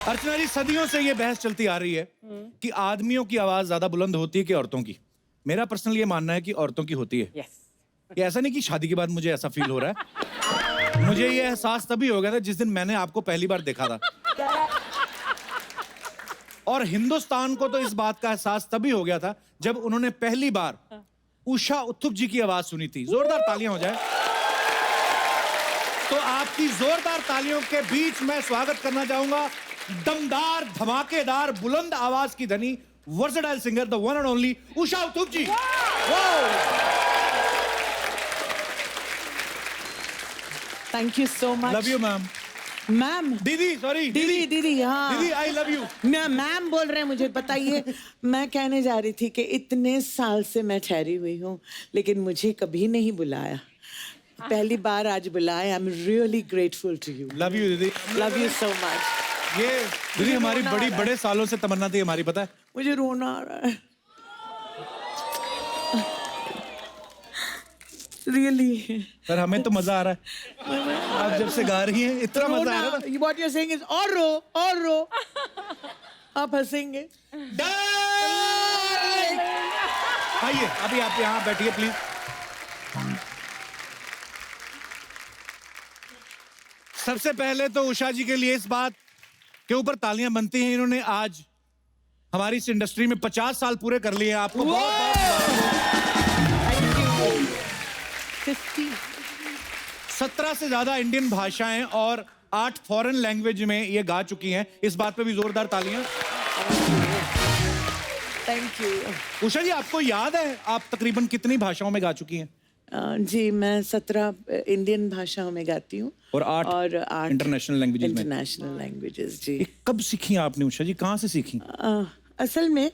अर्चना जी, सदियों से ये बहस चलती आ रही है कि आदमियों की आवाज ज्यादा बुलंद होती है कि औरतों की। मेरा पर्सनल ये मानना है कि औरतों की होती है। ये ऐसा नहीं कि शादी के बाद मुझे ऐसा फील हो रहा है। मुझे ये एहसास तभी हो गया था जिस दिन मैंने आपको पहली बार देखा था। और हिंदुस्तान को तो इस बात का एहसास तभी हो गया था जब उन्होंने पहली बार उषा उत्थुप जी की आवाज सुनी थी। जोरदार तालियां हो जाए। तो आपकी जोरदार तालियों के बीच मैं स्वागत करना चाहूंगा दमदार, धमाकेदार, बुलंद आवाज की धनी, versatile singer, the one and only Usha Uthup ji. Thank you so much. Love you ma'am. Ma'am, दीदी, सॉरी दीदी, हाँ दीदी, आई लव यू। मैम बोल रहे हैं मुझे। बताइए, मैं कहने जा रही थी कि इतने साल से मैं ठहरी हुई हूँ लेकिन मुझे कभी नहीं बुलाया। पहली बार आज बुलाया। I am really grateful to you. Love you दीदी। Love you so much. ये दीदी हमारी बड़े सालों से तमन्ना थी हमारी, पता है। मुझे रोना आ रहा है। रियली पर हमें तो मजा आ रहा है। आप जब से गा रही हैं इतना मजा आ रहा है। What you're saying is और रो। आप हंसेंगे। आइए, अभी आप यहाँ बैठिए प्लीज। सबसे पहले तो उषा जी के लिए इस बात के ऊपर तालियां बनती हैं। इन्होंने आज हमारी इस इंडस्ट्री में 50 साल पूरे कर लिए हैं। आपको बहुत 17 से ज्यादा इंडियन भाषाएं और 8 फॉरेन लैंग्वेज में ये गा चुकी हैं। इस बात पे भी जोरदार तालियां। Thank you. उषा जी, आपको याद है आप तकरीबन कितनी भाषाओं में गा चुकी हैं? जी, मैं 17 इंडियन भाषाओं में गाती हूँ और 8 इंटरनेशनल लैंग्वेजेस में। इंटरनेशनल लैंग्वेजेस, जी। कब सीखी आपने उषा जी, कहाँ से सीखी? असल में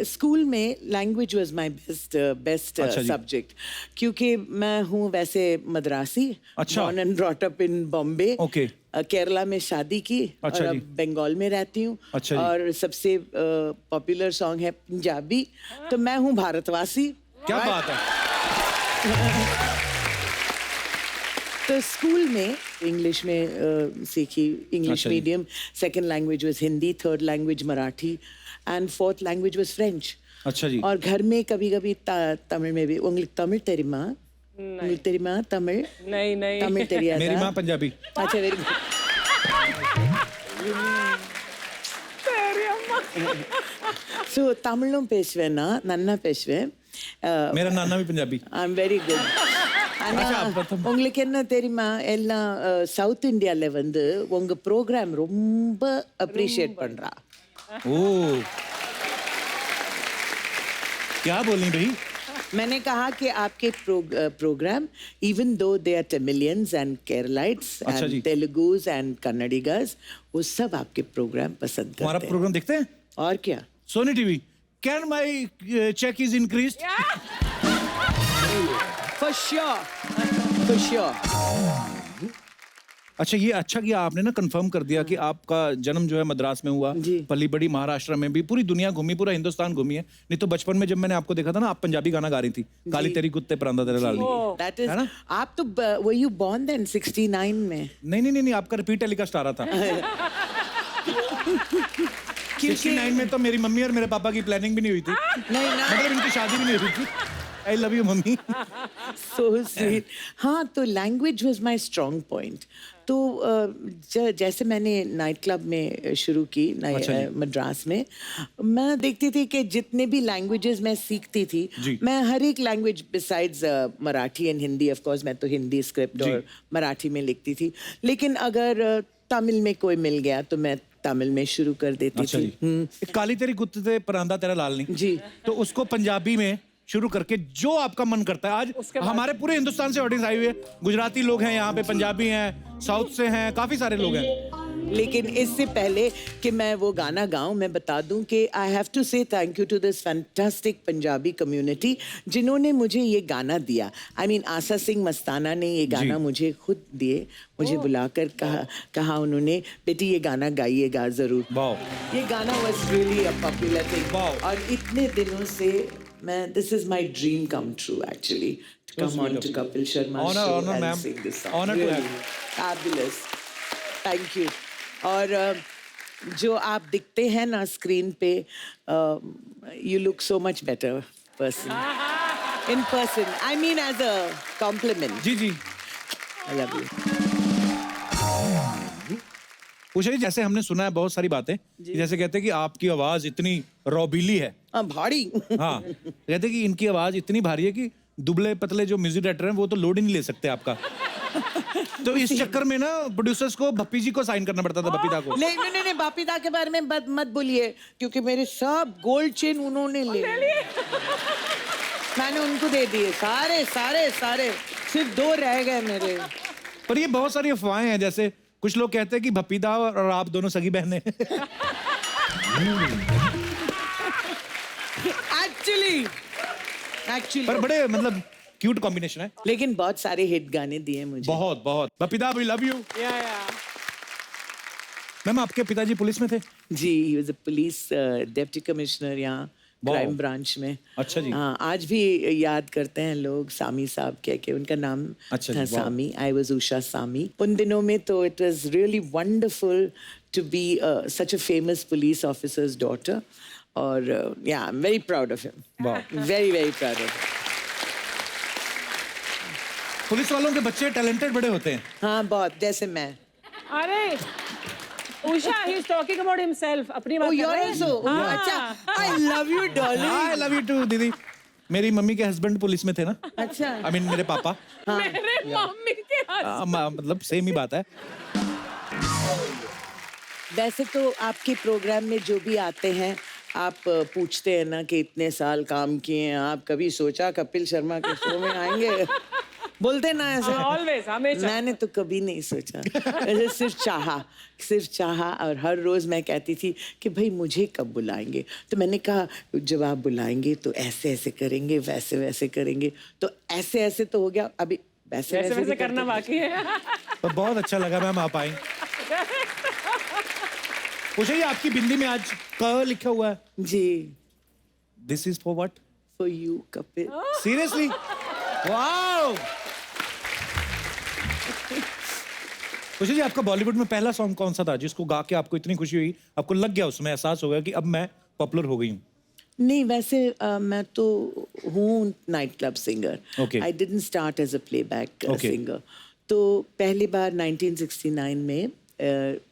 स्कूल में language was my best subject, क्योंकि मैं हूँ वैसे मद्रासी। अच्छा। Born and brought up in Bombay. Okay. Kerala में शादी की। अच्छा और जी। अब बंगाल में रहती हूँ। अच्छा जी। और सबसे पॉपुलर सॉन्ग है पंजाबी। तो मैं हूँ भारतवासी। क्या बात है। तो स्कूल में इंग्लिश में सीखी, English medium. Second language was Hindi, third language Marathi and fourth language was French. अच्छा जी। और घर में कभी-कभी तमिल में भी। उंगली तमिल तेरी माँ, तमिल नहीं तमिल तेरी आजा। मेरी माँ पंजाबी। अच्छा, वेरी गुड। सो तमिलों पेशवेना नन्ना पेशवे। मेरा नाना भी Punjabi. I am very good. உங்களுக்கு என்ன தெரியுமா, எல்லாம் சவுத் இந்தியால வந்து உங்க ப்ரோக்ராம் ரொம்ப அப்ரிशिएट பண்றா. ओ, क्या बोली भाई? मैंने कहा कि आपके program, even though they are Tamilians and Keralites and Telugus and Kannadigas, वो सब आपके प्रोग्राम पसंद करते हैं। हमारा प्रोग्राम देखते हैं? और क्या? Sony TV. Can my check is increased? For sure. अच्छा, ये अच्छा किया आपने ना कंफर्म कर दिया कि आपका जन्म जो है मद्रास में हुआ, पली बड़ी महाराष्ट्र में भी, पूरी दुनिया घूमी, पूरा हिंदुस्तान घूमी है। नहीं तो बचपन में जब मैंने आपको देखा था ना, आप पंजाबी गाना गा रही थी, काली तेरी कुत्ते परांदा तेरे लाल। That is, आप तो were you born then 69 में? नहीं, आपका रिपीट टेलीकास्ट आ रहा था। 69 में तो मेरी मम्मी और मेरे पापा की प्लानिंग भी नहीं हुई थी। नहीं ना, मतलब इनकी शादी भी नहीं हुई थी। आई love you mummy. So sweet. हाँ, तो language was my strong point. तो जैसे मैंने नाइट क्लब में शुरू की मद्रास में, मैं देखती थी कि जितने भी लैंग्वेजेस मैं सीखती थी, मैं हर एक language besides Marathi and Hindi, of course मैं तो हिंदी स्क्रिप्ट और मराठी में लिखती थी, लेकिन अगर तमिल में कोई मिल गया तो मैं तमिल में शुरू कर देती थी। काली तेरी कुत्ते परांदा तेरा लाल नहीं जी, तो उसको पंजाबी में शुरू करके जो आपका मन करता है। आज हमारे पूरे हिंदुस्तान से ऑडियंस आई हुई है। गुजराती लोग हैं यहाँ पे, पंजाबी हैं, साउथ से हैं, काफी सारे लोग हैं। लेकिन इससे पहले कि मैं वो गाना गाऊं, मैं बता दूं कि I have to say thank you to this fantastic Punjabi community जिन्होंने मुझे ये गाना दिया। आई मीन आशा सिंह मस्ताना ने ये गाना मुझे खुद दिए। मुझे बुलाकर कहा उन्होंने, बेटी ये गाना गाइएगा जरूर। ये गाना was really a popular thing. और इतने दिनों से मैं, this is my dream come true actually, to come on to Kapil Sharma's show and sing this song. Honor to have you. Fabulous. Thank you. और जो आप दिखते हैं ना स्क्रीन पे, you look so much better person in person, I mean as a compliment. जी जी। I love you. Usha ji, जैसे हमने सुना है बहुत सारी बातें कि जैसे कहते हैं कि आपकी आवाज इतनी रौबीली है। भारी। हाँ, कहते हैं कि इनकी आवाज इतनी भारी है कि दुबले पतले जो म्यूजिक डायरेक्टर हैं वो तो लोड ही नहीं ले सकते आपका। तो इस चक्कर में ना प्रोड्यूसर्स को भप्पी जी को साइन करना पड़ता था, बपीदा को। नहीं, बापीदा के बारे में मत बोलिए, क्योंकि मेरे सब गोल्ड चेन उन्होंने ले लिए। मैंने उनको दे दिए सारे, सिर्फ 2 रह गए मेरे। पर ये बहुत सारी अफवाहें हैं, जैसे कुछ लोग कहते हैं कि भप्पीदा और आप दोनों सगी बहनें। एक्चुअली पर बड़े मतलब क्यूट कॉम्बिनेशन है। लेकिन बहुत सारे हिट गाने दिए मुझे। बहुत। Bappida, we love you. Ma'am, आपके पिताजी पुलिस में थे? जी, he was a police deputy commissioner यहाँ क्राइम ब्रांच में। अच्छा जी। हाँ, आज भी याद करते हैं लोग सामी साहब कह के, उनका नाम अच्छा था जी, वाह। सामी। I was Usha Sami. उन दिनों में तो it was really wonderful to be such a famous police officer's daughter, और या I am very proud of him. वाह। Very proud of. पुलिस वालों के बच्चे टैलेंटेड बड़े होते हैं। हाँ, बहुत, जैसे मैं। अरे Usha, he is talking about himself. अपनी बात Oh, कर you're रहे हैं। also? हाँ। अच्छा, I love you, darling. I love you too दीदी। मेरी मम्मी के हस्बैंड पुलिस में थे ना। अच्छा। आई मीन मेरे पापा। मेरे मम्मी के हाथ। मतलब सेम ही बात है। वैसे तो आपके प्रोग्राम में जो भी आते हैं, आप पूछते हैं ना कि इतने साल काम किए हैं, आप कभी सोचा कपिल शर्मा के शो में आएंगे? बोलते ना ऐसे। Always, हमेशा। मैंने तो कभी नहीं सोचा। ऐसे सिर्फ चाहा, और हर रोज मैं कहती थी कि भाई मुझे कब बुलाएंगे। तो मैंने कहा जब आप बुलाएंगे तो ऐसे ऐसे करेंगे, वैसे वैसे करेंगे। तो ऐसे ऐसे तो हो गया, अभी वैसे वैसे भी करना करते बाकी है। तो बहुत अच्छा लगा मैम आप आई। उषा जी, आपकी बिंदी में आज क लिखा हुआ है। जी। This is for what? For you Kapil. Seriously? Wow. Usha ji, आपका बॉलीवुड में पहला सॉन्ग कौन सा था जिसको गा के आपको इतनी खुशी हुई, आपको लग गया, उसमें एहसास हो गया कि अब मैं पॉपुलर हो गई हूँ? नहीं, वैसे मैं तो हूँ night club singer. Okay. I didn't start as a playback Okay. Singer. तो पहली बार 1969 में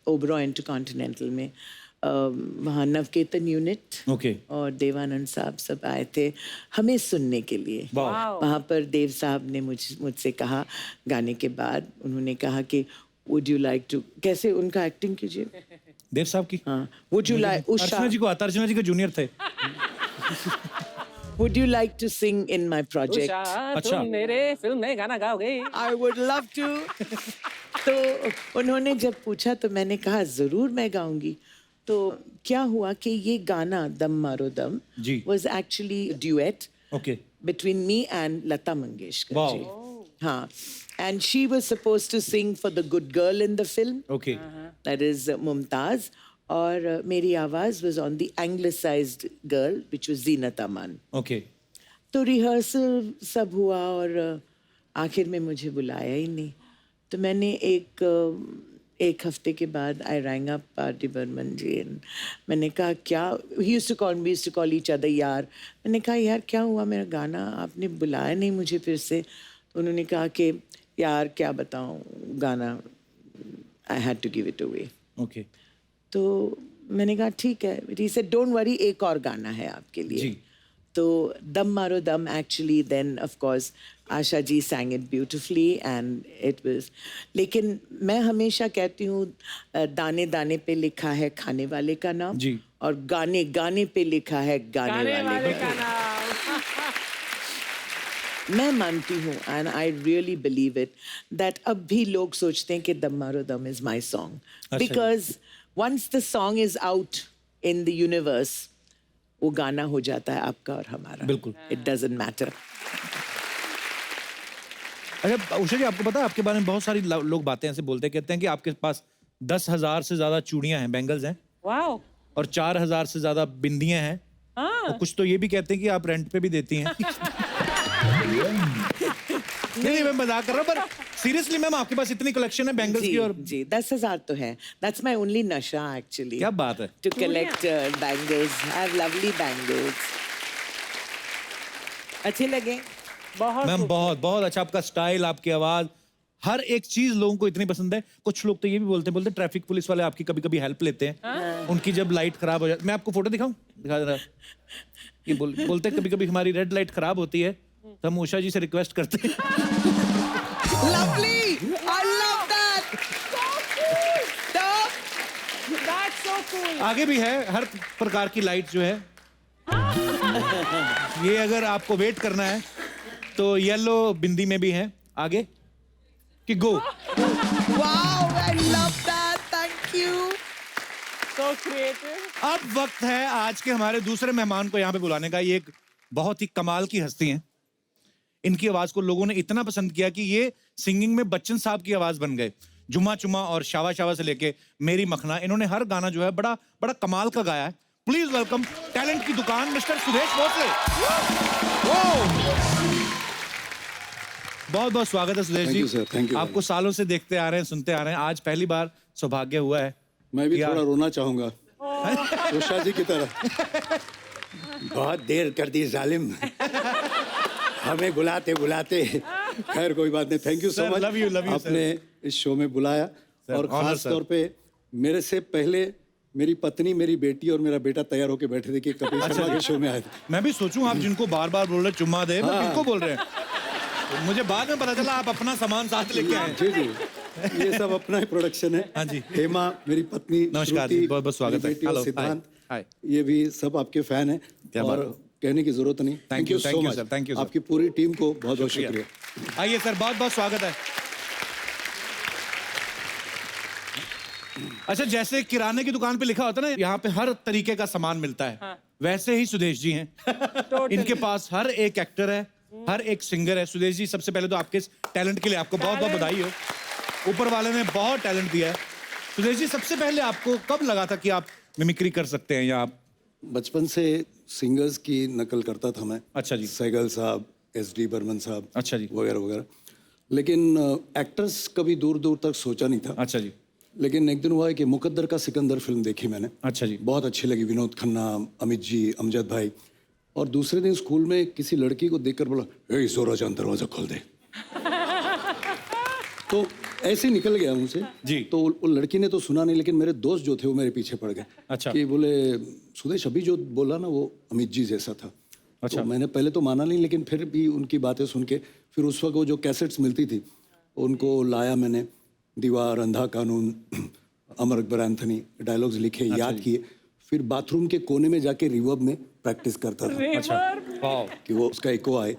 ओबरॉय इंटरकॉन्टिनेंटल में वहाँ नवकेतन यूनिट Okay. और देवानंद साहब सब आए थे हमें सुनने के लिए। वाह। वहाँ पर देव साहब ने मुझसे कहा, गाने के बाद उन्होंने कहा कि वुड यू लाइक टू, कैसे उनका एक्टिंग कीजिए। देव साहब की? हाँ, would you like, Archana ji को आता, अर्चना जी के जूनियर थे। Would you like to sing in my project? Usha, अच्छा। तुम मेरे फिल्म में गाना गाओगे? I would love to. तो उन्होंने जब पूछा तो मैंने कहा जरूर मैं गाऊंगी। तो क्या हुआ कि ये गाना दम मारो दम जी। was actually a duet okay. between me and Lata Mangeshkar Wow. ji. हाँ, and she was supposed to sing for the good girl in the film, okay. that is Mumtaz, और मेरी आवाज was on the anglicized girl which was Zeenat Aman. Okay. तो rehearsal सब हुआ और आखिर में मुझे बुलाया ही नहीं। तो मैंने एक हफ्ते के बाद I rang up party Burman ji and मैंने कहा क्या, he used to call each other यार। मैंने कहा यार क्या हुआ, मेरा गाना आपने बुलाया नहीं मुझे फिर से। तो उन्होंने कहा कि यार क्या बताऊं, गाना I had to give it away. Okay. तो मैंने कहा ठीक है। ही सेड डोंट वरी, एक और गाना है आपके लिए। जी। तो Dum Maro Dum actually then of course Asha ji sang it beautifully and it was, लेकिन मैं हमेशा कहती हूँ दाने दाने पे लिखा है खाने वाले का नाम जी। और गाने गाने पे लिखा है गाने वाले का। का नाम। मैं मानती हूँ and I really believe it that अब भी लोग सोचते हैं कि Dum Maro Dum is my song because once the song is out in the universe वो गाना हो जाता है आपका और हमारा। बिल्कुल। It doesn't matter. अच्छा उषा जी, आपको पता है आपके बारे में बहुत सारी लोग बातें ऐसे बोलते कहते हैं कि आपके पास 10,000 से ज्यादा चूड़ियां हैं, बैंगल्स हैं, वाओ। और 4,000 से ज्यादा बिंदियां हैं, और कुछ तो ये भी कहते हैं कि आप रेंट पे भी देती हैं। नहीं मैं मजाक कर रहा हूँ, पर सीरियसली मैम आपके पास इतनी कलेक्शन है बैंगल्स की और जी 10,000 तो है. That's my only nasha actually. क्या बात है. To collect bangles. I have lovely bangles. अच्छे लगे? बहुत मैम बहुत बहुत अच्छा आपका स्टाइल, आपकी आवाज, हर एक चीज लोगों को इतनी पसंद है. कुछ लोग तो ये भी बोलते ट्रैफिक पुलिस वाले आपकी कभी कभी हेल्प लेते हैं. उनकी जब लाइट खराब हो जाती, मैं आपको फोटो दिखाऊं, दिखा दे रहा. ये बोलते कभी कभी हमारी रेड लाइट खराब होती है तो हम उषा जी से रिक्वेस्ट करते हैं. Lovely. I love that. That's so cool. आगे भी है हर प्रकार की लाइट जो है. ये अगर आपको वेट करना है तो येलो बिंदी में भी है. आगे कि गो. Wow, I love that. Thank you. So creative. अब वक्त है आज के हमारे दूसरे मेहमान को यहाँ पे बुलाने का. ये एक बहुत ही कमाल की हस्ती हैं. इनकी आवाज को लोगों ने इतना पसंद किया कि ये सिंगिंग में बच्चन साहब की आवाज बन गए. जुम्मा चुम्मा और शावा शावा से लेके मेरी मखना, इन्होंने हर गाना जो है बड़ा बड़ा कमाल का गाया है. प्लीज वेलकम टैलेंट की दुकान मिस्टर सुदेश भोसले. बहुत बहुत स्वागत है Sudesh Thank you, ji. sir. Thank you आपको सालों से देखते आ रहे हैं, सुनते आ रहे हैं, आज पहली बार सौभाग्य हुआ है. मैं भी क्या? थोड़ा रोना चाहूंगा उषा जी की तरह. बहुत देर कर दी जालिम, हमें बुलाते बुलाते. खैर कोई बात नहीं. Thank you so Sir, much. love you, आपने इस शो में बुलाया. और honor, खास sir. तौर पे मेरे से पहले मेरी पत्नी, मेरी बेटी और मेरा बेटा तैयार होके बैठे थे कि कपिल शर्मा के शो में आए थे. मैं भी सोचूं आप जिनको बार बार बोल रहे चुम्मा दे, मैं किनको बोल रहे हैं. तो मुझे बाद में पता चला आप अपना सामान साथ लेके आए. जी जी, ये सब अपना ही प्रोडक्शन है. हाँ जी. हेमा मेरी पत्नी, नमस्कार श्रुति, जी, बहुत बहुत स्वागत है. मेरी बेटी और हेलो, सिद्धांत, हाय. ये भी सब आपके फैन हैं. क्या और बात है. कहने की जरूरत नहीं. Thank you, so thank you, much. sir, thank you, sir. आपकी पूरी टीम को बहुत बहुत शुक्रिया. आइए सर, बहुत बहुत स्वागत है. अच्छा, जैसे किराने की दुकान पे लिखा होता है ना यहाँ पे हर तरीके का सामान मिलता है, वैसे ही सुदेश जी हैं. इनके पास हर एक एक्टर है, हर एक सिंगर है. सुदेश जी, सबसे पहले तो आपके टैलेंट के लिए आपको बहुत बहुत बधाई हो. ऊपर वाले ने बहुत टैलेंट दिया है. सुदेश जी, सबसे पहले आपको कब लगा था कि आप मिमिक्री कर सकते हैं या आप? बचपन से सिंगर्स की नकल करता था मैं. अच्छा जी. सहगल साहब, SD बर्मन साहब, अच्छा जी. वगैरह वगैरह. लेकिन एक्टर्स कभी दूर दूर तक सोचा नहीं था. अच्छा जी. लेकिन एक दिन हुआ है कि मुकद्दर का सिकंदर फिल्म देखी मैंने. अच्छा जी. बहुत अच्छी लगी. विनोद खन्ना, अमित जी, अमजद भाई. और दूसरे दिन स्कूल में किसी लड़की को देखकर बोला, ए जोरा जान दरवाजा खोल दे. तो ऐसे ही निकल गया मुझसे जी. तो वो लड़की ने तो सुना नहीं, लेकिन मेरे दोस्त जो थे वो मेरे पीछे पड़ गए. अच्छा. कि बोले सुदेश अभी जो बोला ना वो अमित जी जैसा था. अच्छा. तो मैंने पहले तो माना नहीं, लेकिन फिर भी उनकी बातें सुन के फिर उस वक्त वो जो कैसेट्स मिलती थी उनको लाया मैंने. दीवार, अंधा कानून, अमर अकबर एंथनी, डायलॉग्स लिखे, याद किए. फिर बाथरूम के कोने में जाके रिवर्ब में प्रैक्टिस करता था. अच्छा. वाओ. कि वो उसका इको आए.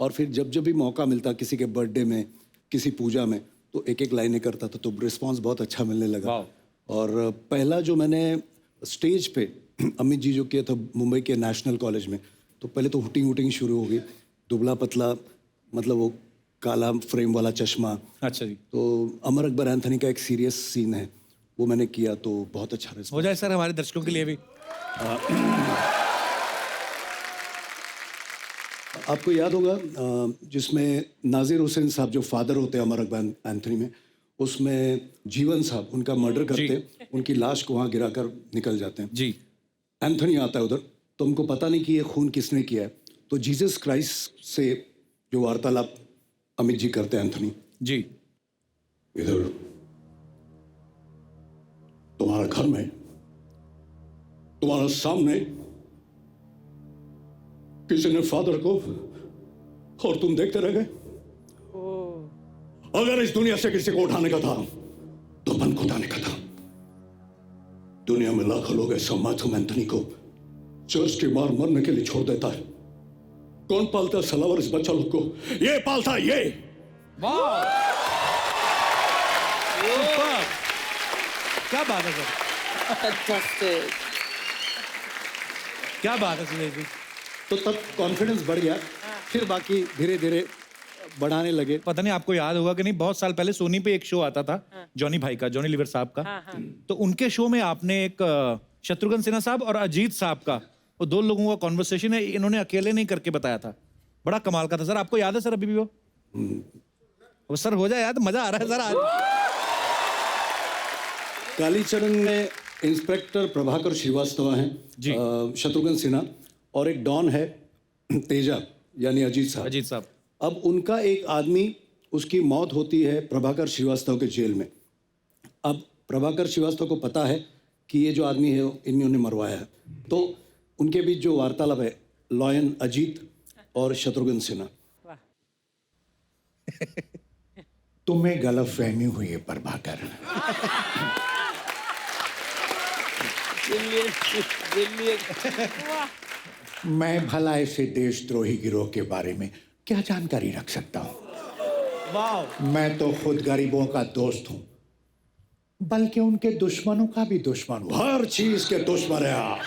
और फिर जब जब भी मौका मिलता किसी के बर्थडे में, किसी पूजा में, तो एक एक लाइनें करता था. तो रिस्पांस बहुत अच्छा मिलने लगा. वाओ. और पहला जो मैंने स्टेज पे अमित जी जो किया था मुंबई के नेशनल कॉलेज में, तो पहले तो हुटिंग हुटिंग शुरू हो गई. दुबला पतला, मतलब वो काला फ्रेम वाला चश्मा. अच्छा जी. तो अमर अकबर एंथनी का एक सीरियस सीन है, वो मैंने किया तो बहुत अच्छा रिस्पांस. हो जाए सर हमारे दर्शकों के लिए भी. आपको याद होगा जिसमें नाजिर हुसैन साहब जो फादर होते हैं अमर अकबर एंथनी में, उसमें जीवन साहब उनका मर्डर करते, उनकी लाश को वहाँ गिराकर निकल जाते हैं. जी. एंथनी आता है उधर, तो उनको पता नहीं कि ये खून किसने किया है. तो जीसस क्राइस्ट से जो वार्तालाप अमित जी करते हैं एंथनी, जी. इधर तुम्हारा घर में, तुम्हारा सामने किसी ने फादर को, और तुम देखते रह गए. अगर इस दुनिया से किसी को उठाने का था तो मन को उठाने का था. दुनिया में लाखों लोग ऐसा मैथ्यू एंथनी को चर्च की मार मरने के लिए छोड़ देता है. कौन पालता है सलावर इस बच्चा लोग को? ये पालता है, ये. वाह. सुपर. क्या बात है सर. Fantastic. क्या बात है सुदेश जी. तो तब कॉन्फिडेंस बढ़ गया. फिर बाकी धीरे धीरे बढ़ाने लगे. पता नहीं आपको याद होगा कि नहीं, बहुत साल पहले सोनी पे एक शो आता था जॉनी भाई का, जॉनी लीवर साहब का. तो उनके शो में आपने एक शत्रुघ्न सिन्हा साहब और अजीत साहब का, वो दो लोगों का कॉन्वर्सेशन है, इन्होंने अकेले नहीं करके बताया था. बड़ा कमाल का था सर. आपको याद है सर अभी भी वो? अब सर हो जाए यार, तो मजा आ रहा है सर आज। कालीचरण में इंस्पेक्टर प्रभाकर श्रीवास्तव हैं जी। शत्रुघ्न सिन्हा, और एक डॉन है तेजा यानी अजीत साहब। अजीत साहब। अब उनका एक आदमी, उसकी मौत होती है प्रभाकर श्रीवास्तव के जेल में। अब प्रभाकर श्रीवास्तव को पता है कि ये जो आदमी है इन्होंने मरवाया है, तो उनके बीच जो वार्तालाप है लॉयन अजीत और शत्रुघ्न सिन्हा। तुम्हें गलतफहमी हुई है प्रभाकर। मैं भला ऐसे देशद्रोही गिरोह के बारे में क्या जानकारी रख सकता हूँ? मैं तो खुद गरीबों का दोस्त हूँ, बल्कि उनके दुश्मनों का भी दुश्मन हूँ। हर चीज के दुश्मन है आप।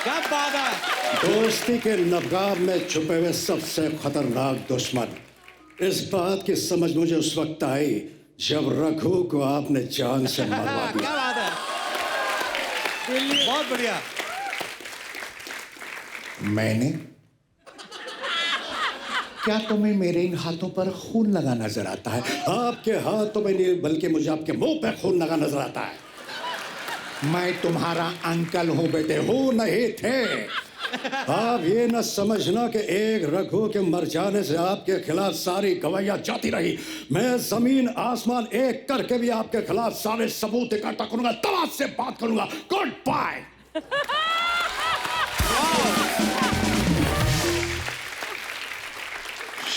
क्या बात है। दोस्ती के नगाब में छुपे हुए सबसे खतरनाक दुश्मन। इस बात की समझ मुझे उस वक्त आई जब रघु को आपने जान से मरवा दिया। क्या बात है, बहुत बढ़िया। मैंने क्या तुम्हें मेरे इन हाथों पर खून लगा नजर आता है? आपके हाथों में नहीं बल्कि मुझे आपके मुंह पे खून लगा नजर आता है। मैं तुम्हारा अंकल हूं बेटे, हो नहीं थे। आप ये न समझना कि एक रघु के मर जाने से आपके खिलाफ सारी गवाहियां जाती रही। मैं जमीन आसमान एक करके भी आपके खिलाफ सारे सबूत इकट्ठा करूंगा, तब आपसे बात करूंगा। Goodbye.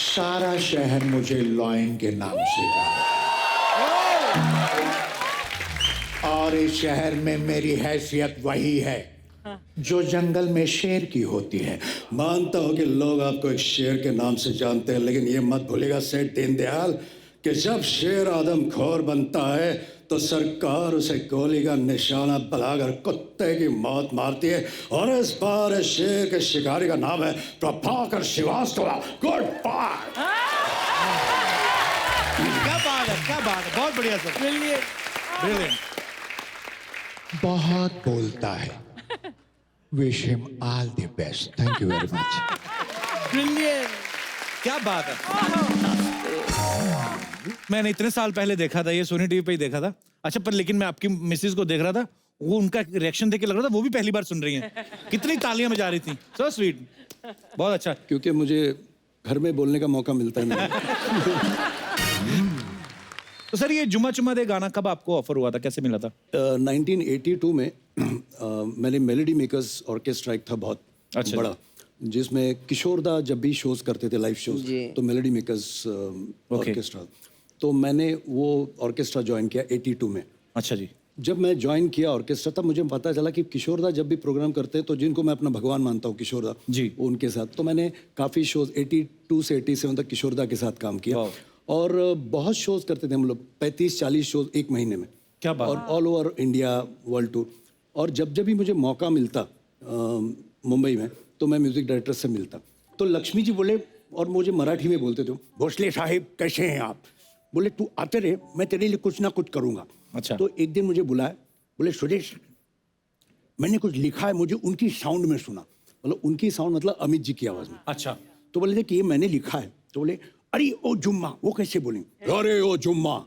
सारा शहर मुझे लॉयन के नाम से जाने, और इस शहर में मेरी हैसियत वही है जो जंगल में शेर की होती है। मानता हूं कि लोग आपको एक शेर के नाम से जानते हैं, लेकिन ये मत भूलिएगा सेठ दीनदयाल कि जब शेर आदमखोर बनता है तो सरकार उसे गोली का निशाना बनाकर कुत्ते की मौत मारती है। और इस बार इस शेर के शिकारी का नाम है प्रभाकर श्रीवास्तव। Good bye. क्या बात है, क्या बात है, बहुत बढ़िया सर। ब्रिलियंट। बहुत बोलता है। Wish him all the best. Thank you very much. Brilliant. क्या बात है। मैंने इतने साल पहले देखा था, ये सोनी टीवी पे ही देखा था। अच्छा, पर लेकिन मैं आपकी मिसेज को देख रहा था, वो उनका रिएक्शन देख के लग रहा था वो भी पहली बार सुन रही हैं। कितनी तालियां बजा रही थी। सो स्वीट, बहुत अच्छा। क्योंकि मुझे घर में बोलने का मौका मिलता है नहीं। तो सर ये जुम्मा चुम्मा दे गाना कब आपको ऑफर हुआ था, कैसे मिला था? 1982 में मैंने मेलोडी मेकर्स ऑर्केस्ट्रा एक था बहुत अच्छा बड़ा, जिसमें किशोर दा जब भी शोज करते थे, लाइव शोज, तो मेलोडी मेकर्स ऑर्केस्ट्रा, तो मैंने वो ऑर्केस्ट्रा ज्वाइन किया 82 में। अच्छा जी। जब मैं ज्वाइन किया ऑर्केस्ट्रा तब मुझे पता चला कि किशोर दा जब भी प्रोग्राम करते हैं, तो जिनको मैं अपना भगवान मानता हूँ किशोर दा जी, उनके साथ, तो मैंने काफ़ी शोज 82 से 87 तक किशोर दा के साथ काम किया, और बहुत शोज करते थे हम लोग, 35-40 शोज एक महीने में। क्या बात। और all over India, world tour. और जब जब भी मुझे मौका मिलता मुंबई में, तो मैं म्यूजिक डायरेक्टर से मिलता, तो लक्ष्मी जी बोले, और मुझे मराठी में बोलते थे, भोसले साहिब कैसे हैं आप? बोले तू आते रहे, मैं तेरे लिए कुछ ना कुछ करूंगा। अच्छा। तो एक दिन मुझे बुलाया, बोले सुरेश मैंने कुछ लिखा है, मुझे उनकी साउंड में सुना, मतलब उनकी साउंड मतलब अमित जी की आवाज में। अच्छा। तो बोले थे कि ये मैंने लिखा है। तो बोले अरे ओ जुम्मा, वो कैसे बोले? अरे ओ जुम्मा।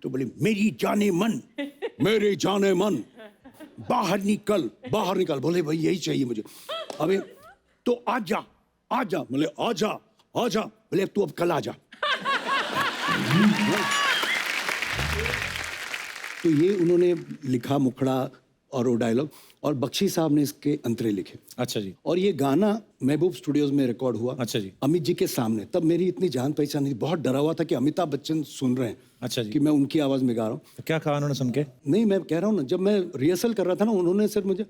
तो बोले मेरी जाने मन, मेरे जाने मन, बाहर निकल, बाहर निकल। बोले भाई यही चाहिए मुझे। अबे तो आजा, आजा। बोले आजा, आजा। बोले तू अब कल आजा। तो ये उन्होंने लिखा मुखड़ा और वो डायलॉग, और बख्शी साहब ने इसके अंतरे लिखे। अच्छा जी। और ये गाना महबूब स्टूडियोज में रिकॉर्ड हुआ। अच्छा जी। अमित जी के सामने। तब मेरी इतनी जान पहचान नहीं, बहुत डरा हुआ था कि अमिताभ बच्चन सुन रहे हैं। अच्छा जी। कि मैं उनकी आवाज में गा रहा हूँ। तो क्या कहा उन्होंने सुन के? नहीं, मैं कह रहा हूँ ना, जब मैं रिहर्सल कर रहा था ना, उन्होंने सर मुझे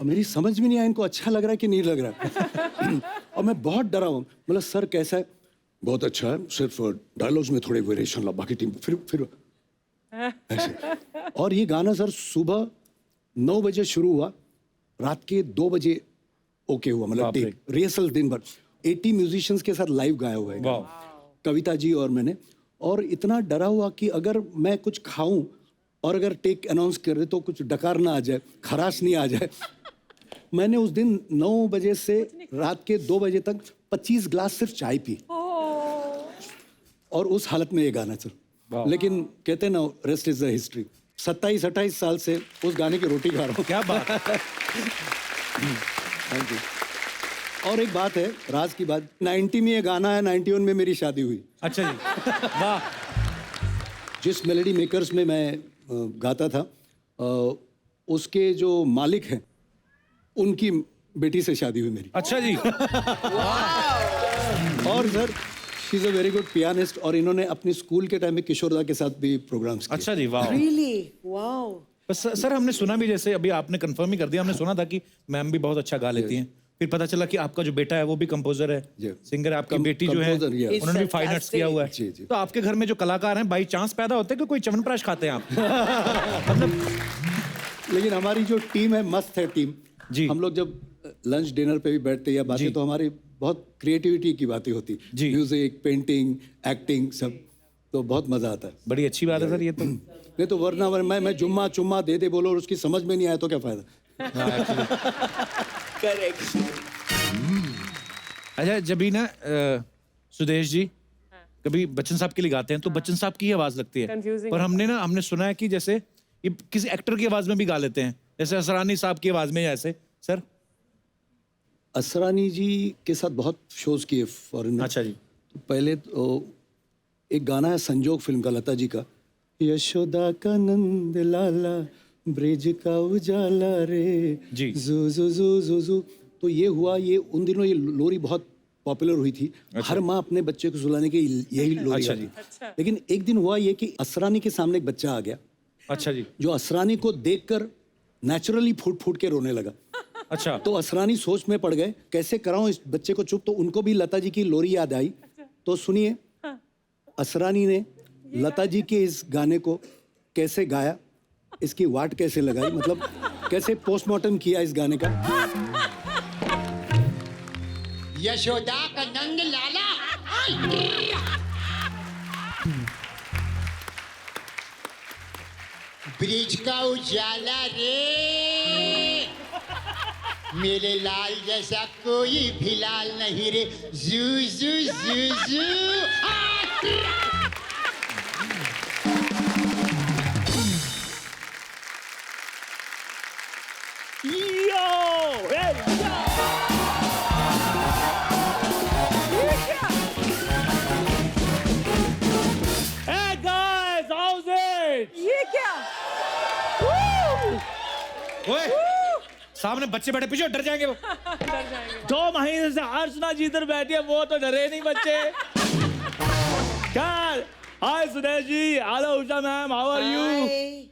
मेरी समझ में नहीं आया इनको अच्छा लग रहा है कि नहीं लग रहा है। और मैं बहुत डरा हूँ, मतलब सर कैसा है? बहुत अच्छा है, सिर्फ डायलॉग्स में थोड़े वेरिएशन ला, बाकी टीम फिर ऐसे। और ये गाना सर सुबह 9 बजे शुरू हुआ, रात के 2 बजे ओके हुआ, मतलब टेक रिहर्सल दिन भर 80 म्यूजिशियंस के साथ लाइव गाया हुआ है, कविता जी और मैंने। और इतना डरा हुआ कि अगर मैं कुछ खाऊं और अगर टेक अनाउंस कर दे तो कुछ डकार ना आ जाए, खराश नहीं आ जाए। मैंने उस दिन 9 बजे से रात के 2 बजे तक 25 ग्लास सिर्फ चाय पी और उस हालत में ये गाना चल। लेकिन कहते हैं ना, रेस्ट इज द हिस्ट्री। 27-28 साल से उस गाने की रोटी खा रहा हूँ। क्या बात है। Thank you. और एक बात है, राज की बात, 90 में ये गाना है, 91 में मेरी शादी हुई। अच्छा जी, वाह। जिस मेलोडी मेकर्स में मैं गाता था, उसके जो मालिक हैं उनकी बेटी से शादी हुई मेरी। अच्छा जी। और sir, she is a very good pianist, और इन्होंने अपनी स्कूल के टाइम में किशोरदा के साथ भी प्रोग्राम्स किए। अच्छा जी, वाह। Really? Wow. बस सर, हमने सुना भी, जैसे अभी आपने कंफर्म ही कर दिया, हमने सुना था कि मैम भी बहुत अच्छा गा लेती हैं। फिर पता चला कि आपका जो बेटा है वो भी कंपोजर है, सिंगर है। आपकी बेटी जो है composer, उन्होंने भी फाइन आर्ट्स किया हुआ है। जी, जी। तो आपके घर में जो कलाकार हैं बाई चांस पैदा होते हैं कि कोई च्यवनप्राश खाते हैं आप? मतलब लेकिन हमारी जो टीम है, मस्त है टीम जी। हम लोग जब लंच डिनर पे भी बैठते या बातें, तो हमारी बहुत क्रिएटिविटी की बातें होती, जी। म्यूजिक, पेंटिंग, एक्टिंग, सब। तो बहुत मजा आता है। बड़ी अच्छी बात है सर ये तो। नहीं तो वरना मैं जुम्मा चुम्मा दे दे बोलो और उसकी समझ में नहीं आया तो क्या फायदा। Correct. अच्छा, जब भी ना सुदेश जी कभी बच्चन साहब के लिए गाते हैं तो बच्चन साहब की ही आवाज लगती है। Confusing पर हमने सुना है कि जैसे ये किसी एक्टर की आवाज में भी गा लेते हैं, जैसे असरानी साहब की आवाज में, ऐसे सर। असरानी जी के साथ बहुत शोज किए फॉरेन में। अच्छा जी। तो पहले तो एक गाना है संजोग फिल्म का, लता जी का, यशोदा का नंद लाला ब्रिज का उजाला रे जी। जू जू जू जू जू। तो ये हुआ, ये उन दिनों ये लोरी बहुत पॉपुलर हुई थी। हर माँ अपने बच्चे को सुलाने के यही लोरी अच्छा गाती। अच्छा। लेकिन एक दिन हुआ ये कि असरानी के सामने एक बच्चा आ गया, अच्छा जी। जो असरानी को देखकर नेचुरली फूट फूट के रोने लगा। अच्छा। तो असरानी सोच में पड़ गए, कैसे कराऊं इस बच्चे को चुप। तो उनको भी लता जी की लोरी याद आई। तो सुनिए, असरानी ने लता जी के इस गाने को कैसे गाया, इसकी वाट कैसे लगाई, मतलब कैसे पोस्टमार्टम किया इस गाने का। यशोदा का नंद लाला, ब्रिज का उजाला रे, मेरे लाल जैसा कोई भी लाल नहीं रे, जू जू जू जू। Hey guys, how's it? ये क्या? ओए, सामने बच्चे बैठे, पीछे डर जाएंगे वो। डर जाएंगे। 2 महीने से अर्चना जी इधर बैठी है, वो तो डरे नहीं बच्चे। Hi Sudesh ji, hello Usha ma'am, how are you? Hi.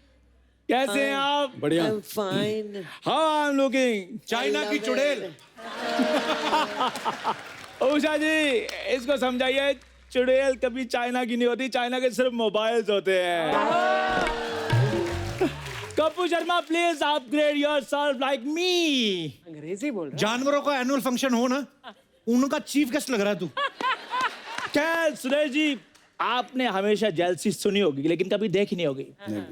कैसे हैं आप? बढ़िया। I'm fine. How I am looking? China की चुड़ैल। उषा जी, इसको समझाइए, चुड़ैल कभी चाइना की नहीं होती, चाइना के सिर्फ मोबाइल्स होते हैं। Kapoor Sharma, please upgrade yourself like me. अंग्रेजी बोल रहा जानवरों का एनुअल फंक्शन हो ना, उनका चीफ गेस्ट लग रहा है तू। क्या सुरेश जी, आपने हमेशा जेलसी सुनी होगी लेकिन कभी देखी नहीं होगी।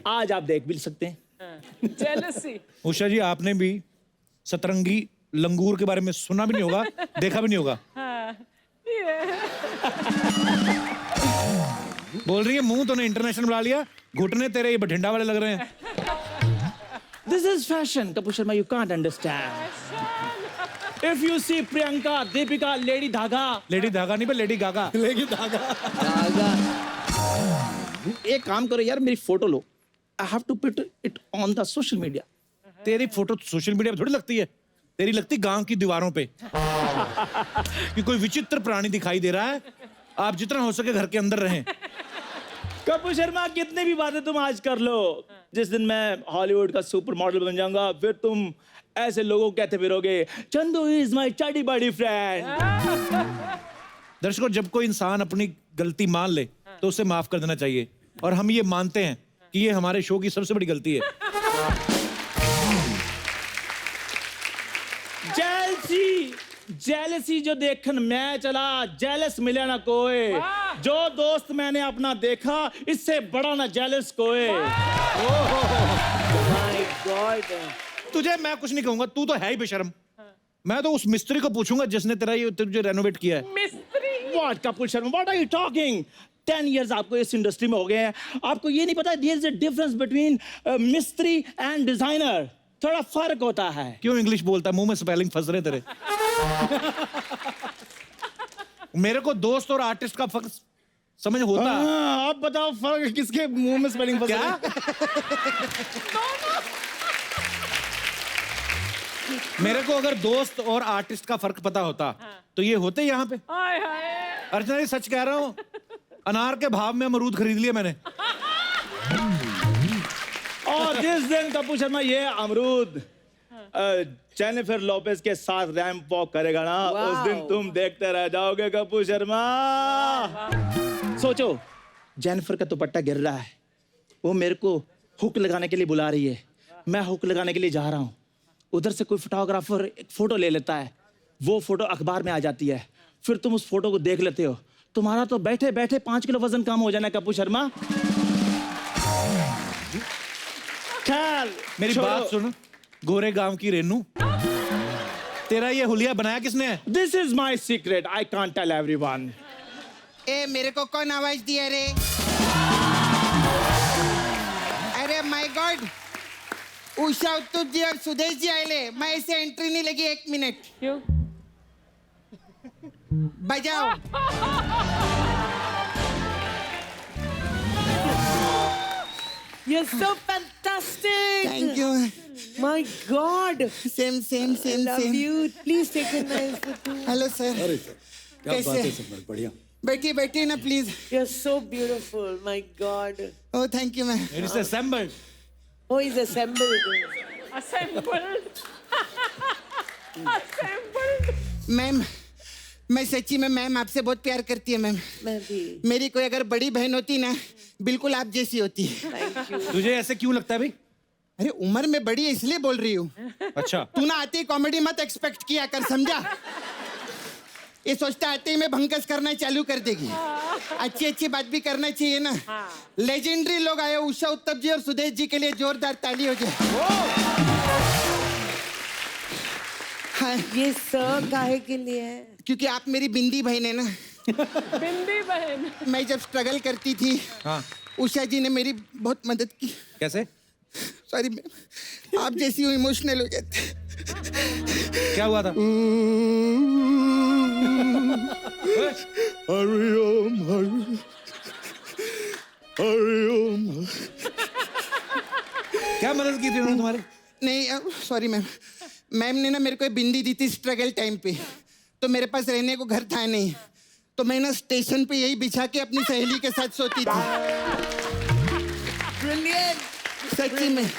आज आप देख भी सकते हैं। है। Jealousy. उषा जी, आपने भी सतरंगी लंगूर के बारे में सुना भी नहीं होगा, देखा भी नहीं होगा। हाँ, ये। बोल रही है मुंह तो ने इंटरनेशनल बुला लिया, घुटने तेरे ये बठिंडा वाले लग रहे हैं। This is fashion, Kapoor Sharma, you can't understand. If you see Priyanka, Deepika, Lady Dhaga, lady धागा नहीं पे लेडी गागा। लेकिन धागा। एक काम करो यार, मेरी photo low. I have to put it on the social media. तेरी फोटो सोशल मीडिया पे थोड़ी लगती है, तेरी लगती गांव की दीवारों पे कि कोई विचित्र प्राणी दिखाई दे रहा है। आप जितना हो सके घर के अंदर रहें। कपूर शर्मा, कितनी भी बातें तुम आज कर लो, जिस दिन मैं हॉलीवुड का सुपर मॉडल बन जाऊंगा, फिर तुम ऐसे लोगों को कहते फिरोगे, चंदू इज माय चड्डी बॉडी फ्रेंड। दर्शकों, जब कोई इंसान अपनी गलती मान ले तो उसे माफ कर देना चाहिए, और हम ये मानते हैं कि ये हमारे शो की सबसे बड़ी गलती है। जेलसी जो देखन मैं चला, जेलस मिले ना कोई। जो दोस्त मैंने अपना देखा, इससे बड़ा ना जेलस कोई। My God. तुझे मैं कुछ नहीं कहूंगा, तू तो है ही बेशर्म। मैं तो उस मिस्त्री को पूछूंगा जिसने तेरा ये तुझे रेनोवेट किया है। मिस्त्री। What, Kapil Sharma? What are you talking? 10 years आपको इस इंडस्ट्री में हो गए हैं, आपको ये नहीं पता there is a difference between मिस्त्री and designer. थोड़ा फर्क होता है। क्यों इंग्लिश बोलता है? मुंह में स्पेलिंग फंस रहे तेरे। मेरे को दोस्त और आर्टिस्ट का फर्क समझ होता है। आप बताओ फर्क किसके मुंह में स्पेलिंग फंस क्या? मेरे को अगर दोस्त और आर्टिस्ट का फर्क पता होता तो ये होते यहाँ पे। हाय हाय। अर्चना जी सच कह रहा हूँ, अनार के भाव में अमरूद खरीद लिया मैंने। और जिस दिन कपूर शर्मा ये अमरूद जेनिफर लोपेज के साथ रैंप वॉक करेगा ना, उस दिन तुम देखते रह जाओगे कपूर शर्मा। सोचो, जेनिफर का दुपट्टा गिर रहा है, वो मेरे को हुक लगाने के लिए बुला रही है, मैं हुक लगाने के लिए जा रहा हूँ, उधर से कोई फोटोग्राफर एक फोटो ले लेता है, वो फोटो अखबार में आ जाती है, फिर तुम उस फोटो को देख लेते हो, तुम्हारा तो बैठे बैठे 5 किलो वजन कम हो जाना कपूर शर्मा। ख्याल मेरी बात सुन, गोरे गांव की रेनू, तेरा ये हुलिया बनाया किसने है? This is my secret, I can't tell everyone. ए मेरे को कौन आवाज दिया रे? अरे माय गॉड, उषा उत्तुप जी और सुदेश जी आए, मैं ऐसे एंट्री नहीं लगी 1 मिनट। क्यों? बजाओ। You're so fantastic. Thank you. My God. Same same I same love same. you. Please take a nice photo. Hello sir. अरे सर, क्या कैसे? बात है सर, बढ़िया। बैठिए बैठिए ना please. You're so beautiful. My God. Oh thank you ma'am. It is assembled. Oh, he's assembled. Assembled. Assembled. Ma'am, मैं सच्ची में मैम आपसे बहुत प्यार करती है मैम। मैं भी। मेरी कोई अगर बड़ी बहन होती ना, बिल्कुल आप जैसी होती है। Thank you. तुझे ऐसे क्यों लगता है भाई? अरे उम्र में बड़ी है इसलिए बोल रही हूँ। अच्छा, तू ना आते ही कॉमेडी मत एक्सपेक्ट किया कर, समझा? ये सोचता आते ही मैं भंकस करना चालू कर देगी। अच्छी अच्छी बात भी करना चाहिए ना। लेजेंडरी लोग आए, उषा उत्तप जी और सुदेश जी के लिए जोरदार ताली हो जाए। हाँ, ये सर काहे के लिए है? क्योंकि आप मेरी बिंदी बहन है ना। बिंदी बहन। मैं जब स्ट्रगल करती थी, हाँ, उषा जी ने मेरी बहुत मदद की। कैसे? सॉरी मैम, आप जैसी हूँ इमोशनल हो जाते। क्या हुआ था? हरिओम हरि हरिओम। क्या मदद की थी उन्होंने तुम्हारी? नहीं सॉरी मैम, मैम ने ना मेरे को एक बिंदी दी थी स्ट्रगल टाइम पे, तो मेरे पास रहने को घर था नहीं, तो मैं ना स्टेशन पे यही बिछा के अपनी सहेली के साथ सोती थी। Brilliant. सच्ची में।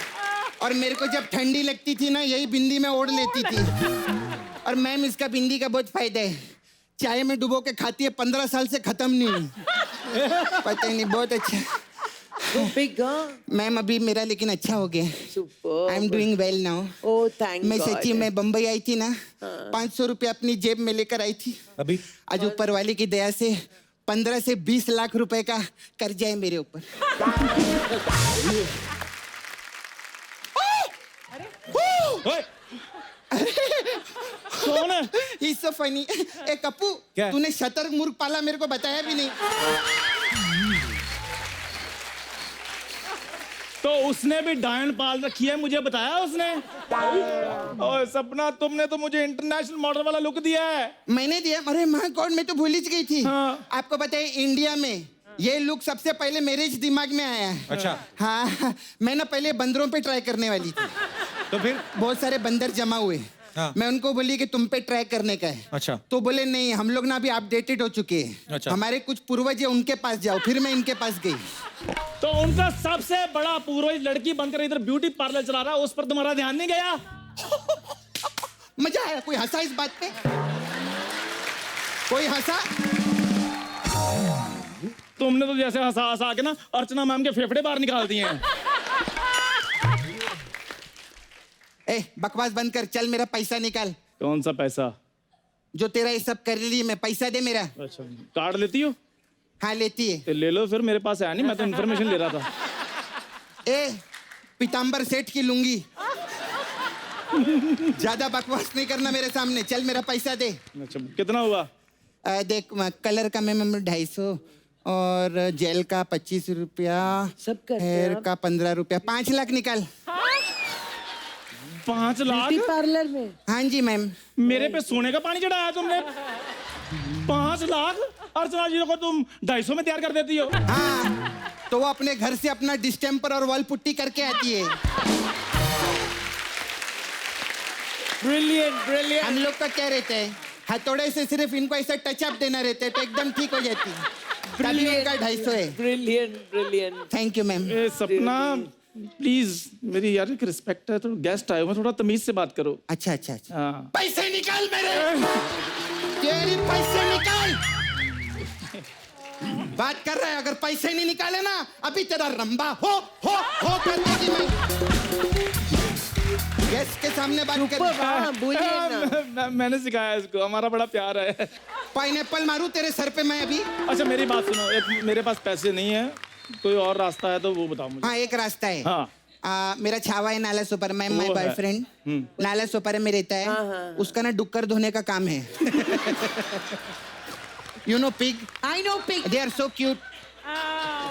और मेरे को जब ठंडी लगती थी ना, यही बिंदी में ओढ़ लेती थी। और मैम इसका बिंदी का बहुत फायदा है, चाय में डुबो के खाती है, 15 साल से खत्म नहीं हुई। पता ही नहीं, बहुत अच्छा। So big, huh? मैम अभी मेरा लेकिन अच्छा हो गया। Superb. I am doing well now. Oh, thank मैं God. सच्ची में बम्बई आई थी ना, 500 रुपये अपनी जेब में लेकर आई थी। अभी आज ऊपर वाले की दया से 15 से 20 लाख रुपए का कर्जा है मेरे ऊपर। कौन है? He's so funny. ए कप्पू, क्या? तूने शतरंज मूर्ख पाला, मेरे को बताया भी नहीं। तो उसने भी डायन पाल रखी है, मुझे बताया उसने। ओए सपना, तुमने तो मुझे इंटरनेशनल मॉडल वाला लुक दिया है। मैंने दिया? अरे माय गॉड, मैं तो भूल ही गई थी। हाँ। आपको बताइए, इंडिया में ये लुक सबसे पहले मेरे ही दिमाग में आया है। अच्छा, हाँ, मैं ना पहले बंदरों पे ट्राई करने वाली थी। तो फिर? बहुत सारे बंदर जमा हुए। हाँ। मैं उनको बोली कि तुम पे ट्राई करने का है। अच्छा। तो बोले नहीं, हम लोग ना अभी अपडेटेड हो चुके हैं। अच्छा। हमारे कुछ पूर्वज है, उनके पास जाओ। फिर मैं इनके पास गई। तो उनका सबसे बड़ा पूर्वज लड़की बनकर इधर ब्यूटी पार्लर चला रहा है, उस पर तुम्हारा ध्यान नहीं गया? मजा आया? कोई हंसा इस बात पे? कोई हंसा? तुमने तो जैसे हंसा हंसा के ना अर्चना मैम के फेफड़े बाहर निकाल दिए हैं। ए, बकवास बंद कर, चल मेरा पैसा निकाल। कौन सा पैसा? जो तेरा ये सब कर रही है, मैं पैसा दे मेरा। अच्छा, कार्ड लेती हो? हाँ लेती है। तो ले लो फिर, मेरे पास है नहीं, मैं तो इन्फॉर्मेशन ले रहा था। ए, पीताम्बर सेठ की लुंगी ज्यादा बकवास नहीं करना मेरे सामने, चल मेरा पैसा दे। अच्छा कितना हुआ? देख कलर का मैं 250 और जेल का 25 रुपया, सब करते हैं हेयर आप? का 15 रुपया, 5 लाख निकाल। 5 लाख? ब्यूटी पार्लर में? हाँ जी मैम। मेरे पे सोने का पानी चढ़ाया तुमने? 5 लाख? अर्चना जी को तुम 250 में तैयार कर देती हो? हाँ, तो वो अपने घर से अपना डिस्टेम्पर और वॉल पुट्टी करके आती है। Brilliant brilliant. हम लोग का क्या रहता है, हथौड़े से सिर्फ इनको ऐसा टच अप देना रहता है तो एकदम ठीक हो जाती है। तभी उनका 250 है। Brilliant brilliant. Thank you ma'am. ए, सपना प्लीज, मेरी यार एक रिस्पेक्ट है, तो गेस्ट आए हो, थोड़ा तमीज से बात करो। अच्छा अच्छा अच्छा। हाँ। पैसे निकाल मेरे, तेरी पैसे निकाल। बात कर रहा है, अगर पैसे नहीं निकाले ना अभी तेरा रंबा हो कर देगी मैं। गेस्ट के सामने बात कर। हाँ, बोलिए ना। मैंने सिखाया इसको, हमारा बड़ा प्यार है। पाइनएप्पल मारूं तेरे सर पे मैं अभी? अच्छा मेरी बात सुनो, एक मेरे पास पैसे नहीं है, कोई और रास्ता है तो वो बताओ मुझे। हाँ एक रास्ता है। हाँ। मेरा छावा है नाला सुपर, मैं माय वो है। बॉयफ्रेंड नाला सुपर में रहता है। उसका ना डुक्कर धोने का काम है। You know pig? I know pig. They are so cute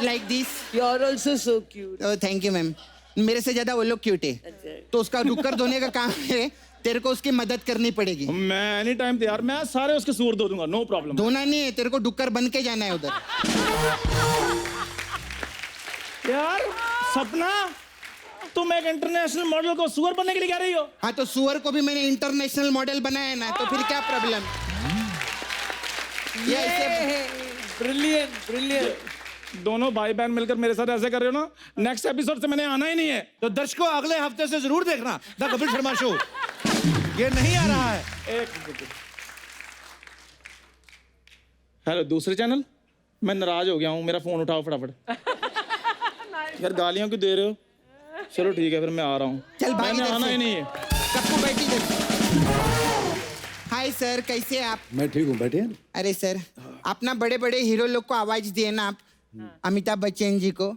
like this. You are also so cute. Oh thank you ma'am. मेरे से ज्यादा वो लोग क्यूट है, तो उसका डुक्कर धोने का काम है, तेरे को उसकी मदद करनी पड़ेगी। मैं एनी टाइम तैयार, मैं सारे उसके सूर धो दूंगा, नो प्रॉब्लम। धोना नहीं है, तेरे को डुक्कर बन के जाना है उधर। यार सपना, तुम एक इंटरनेशनल मॉडल को सुअर बनने के लिए कह रही हो? हाँ तो सुअर को भी मैंने इंटरनेशनल मॉडल बनाया ना, तो फिर क्या प्रॉब्लम? ये ऐसे ब्रिलियंट ब्रिलियंट। दोनों भाई बहन मिलकर मेरे साथ ऐसे कर रहे हो ना, नेक्स्ट एपिसोड से मैंने आना ही नहीं है। तो दर्शकों अगले हफ्ते से जरूर देखना द कपिल शर्मा शो। ये नहीं आ रहा है। एक मिनट। हेलो दूसरे चैनल, मैं नाराज हो गया हूँ, मेरा फोन उठाओ फटाफट। यार गालियां क्यों दे रहे हो? चलो ठीक है फिर मैं आ रहा हूँ। चल भाई मैंने इधर आना से। ही नहीं है। कप्पू बैठी इधर। हाय सर, कैसे हैं आप? मैं ठीक हूँ, बैठिए। अरे सर, अपना बड़े बड़े हीरो लोग को आवाज दिए ना आप, अमिताभ बच्चन जी को।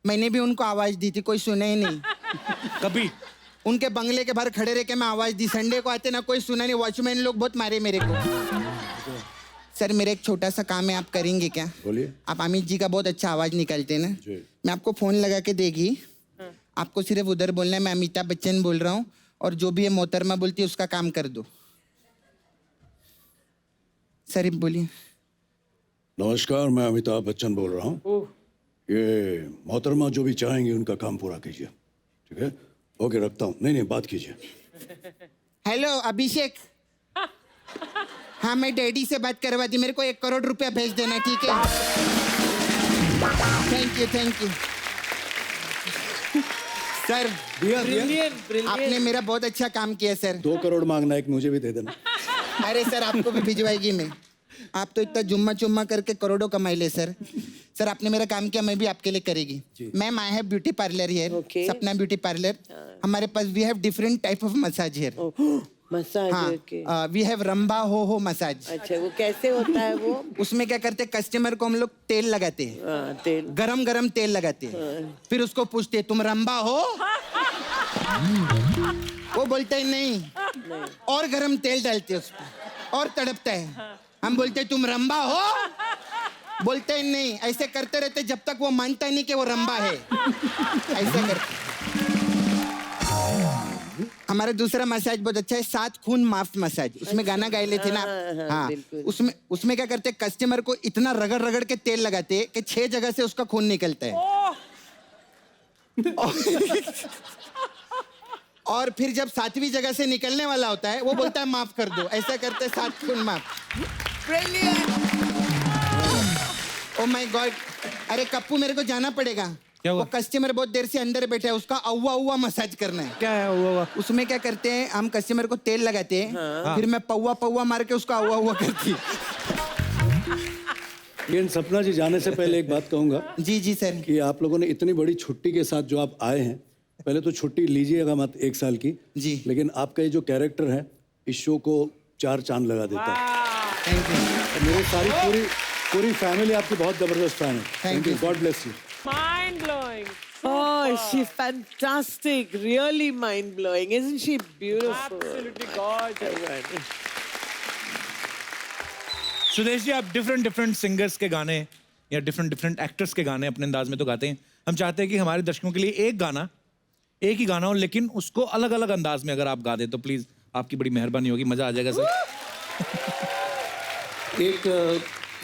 मैंने भी उनको आवाज दी थी, कोई सुना ही नहीं। कभी उनके बंगले के बाहर खड़े रह के मैं आवाज दी, संडे को आते ना कोई सुना नहीं, वॉचमैन लोग बहुत मारे मेरे को। सर मेरा एक छोटा सा काम है, आप करेंगे क्या? बोलिए। आप अमित जी का बहुत अच्छा आवाज निकालते हैं ना, जी। मैं आपको फोन लगा के देगी, आपको सिर्फ उधर बोलना है मैं अमिताभ बच्चन बोल रहा हूँ, और जो भी ये मोहतरमा बोलती है उसका काम कर दो। सर बोलिए। नमस्कार, मैं अमिताभ बच्चन बोल रहा हूँ। ये मोहतरमा जो भी चाहेंगे उनका काम पूरा कीजिए, ठीक है? ओके रखता हूँ। नहीं बात कीजिए। हेलो अभिषेक। हाँ मैं डैडी से बात करवा दी, मेरे को 1 करोड़ रुपया भेज देना, ठीक है? Thank you. सर आपने मेरा बहुत अच्छा काम किया सर। 2 करोड़ मांगना, एक मुझे भी दे देना। अरे सर आपको भी भिजवाएगी मैं, आप तो इतना जुम्मा चुम्मा करके करोड़ों कमाई ले सर। सर आपने मेरा काम किया, मैं भी आपके लिए करेगी। Ma'am I have beauty parlour here, Okay. Sapna beauty parlour. हमारे पास we have different type of massage here. Massage के। हाँ वी हैव रंबा हो मसाज। अच्छा वो कैसे होता है वो? उसमें क्या करते हैं, कस्टमर को हम लोग तेल लगाते हैं, हाँ, तेल। गरम गरम तेल लगाते हैं, फिर उसको पूछते हैं तुम रंबा हो? वो बोलता है नहीं, और गरम तेल डालते हैं उसमें और तड़पता है। हम बोलते हैं तुम रंबा हो? बोलते हैं नहीं। ऐसे करते रहते जब तक वो मानता नहीं कि वो रंबा है। ऐसे करते। हमारा दूसरा मसाज बहुत अच्छा है, 7 खून माफ मसाज, उसमें गाना गाए लेते ना। हाँ उसमें क्या करते, कस्टमर को इतना रगड़ रगड़ के तेल लगाते कि 6 जगह से उसका खून निकलता है। और फिर जब 7वीं जगह से निकलने वाला होता है वो बोलता है माफ कर दो। ऐसा करते 7 खून माफ। Oh my God. अरे कप्पू मेरे को जाना पड़ेगा। क्या हुआ? वो कस्टमर बहुत देर से अंदर बैठा है, उसका अव्वा उव्वा मसाज करना है। क्या है हुआ? उसमें क्या करते हैं, हम कस्टमर को तेल लगाते हैं, फिर मैं पौवा पौवा मार के उसका अव्वा उव्वा करती। लेकिन सपना जी जाने से पहले एक बात कहूँगा जी सर। कि आप लोगों ने इतनी बड़ी छुट्टी के साथ जो आप आए हैं, पहले तो छुट्टी लीजिएगा मत 1 साल की जी। लेकिन आपका ये जो कैरेक्टर है इस शो को 4 चांद लगा देता है। Thank you. मेरी सारी पूरी फैमिली आपकी बहुत जबरदस्त फैन है। Thank you. God bless you. Mind blowing. Oh, she's fantastic. Really mind blowing. Isn't she beautiful? Absolutely gorgeous. Sudesh ji, आप डिफरेंट सिंगर्स के गाने या डिफरेंट एक्टर्स के गाने अपने अंदाज में तो गाते हैं। हम चाहते हैं कि हमारे दर्शकों के लिए एक ही गाना हो, लेकिन उसको अलग अलग अंदाज में अगर आप गा दें तो प्लीज आपकी बड़ी मेहरबानी होगी, मजा आ जाएगा सर। एक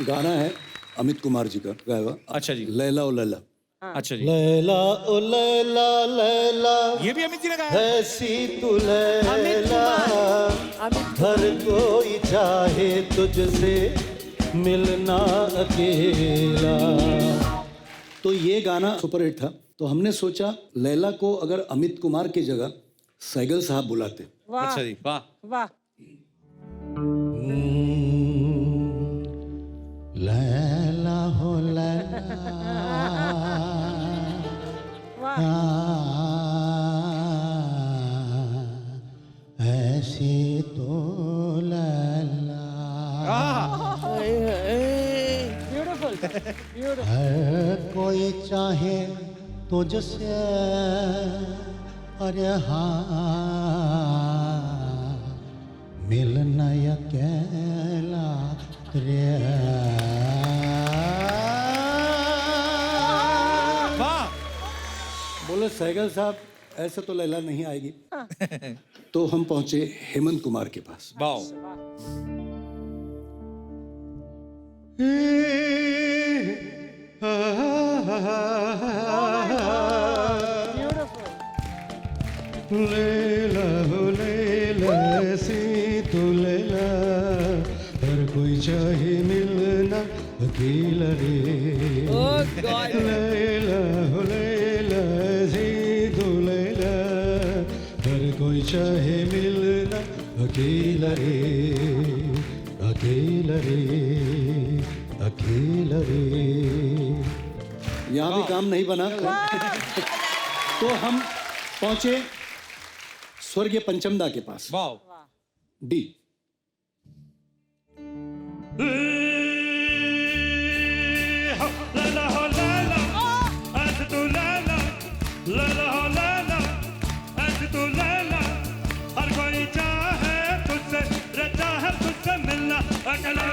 गाना है अमित कुमार जी का गाया हुआ। अच्छा जी। लैला ओ लैला। अच्छा जी। लैला ओ लैला लैला ये भी अमित जी ने गाया। ऐसी तू लैला हर कोई चाहे तुझसे मिलना अकेला। तो ये गाना सुपरहिट था, तो हमने सोचा लैला को अगर अमित कुमार की जगह सैगल साहब बुलाते। वाह अच्छा जी, वाह वाह। लैला हो लैला ऐसी तो लैला ब्यूटीफुल ब्यूटीफुल। हर कोई चाहे तुझसे, अरे हाँ मिलना अकेला रे। वाह। बोले सैगल साहब ऐसे तो लैला नहीं आएगी। तो हम पहुंचे हेमंत कुमार के पास। वाह। लैला हो लैला ऐसी तो लैला हर कोई चाहे मिलना अकेला रे। Oh God. लैला हो लैला ऐसी तो लैला हर कोई चाहे मिलना अकेला रे, अकेला रे, अकेला रे। यहाँ भी काम नहीं बना। तो हम पहुंचे स्वर्गीय पंचमदा के पास। वाह। डी। लैला हो लैला ऐसे तू लैला, लैला हो लैला ऐसे तू लैला हर कोई चाहे तुझसे, रहता है तुझसे मिलना अकेला।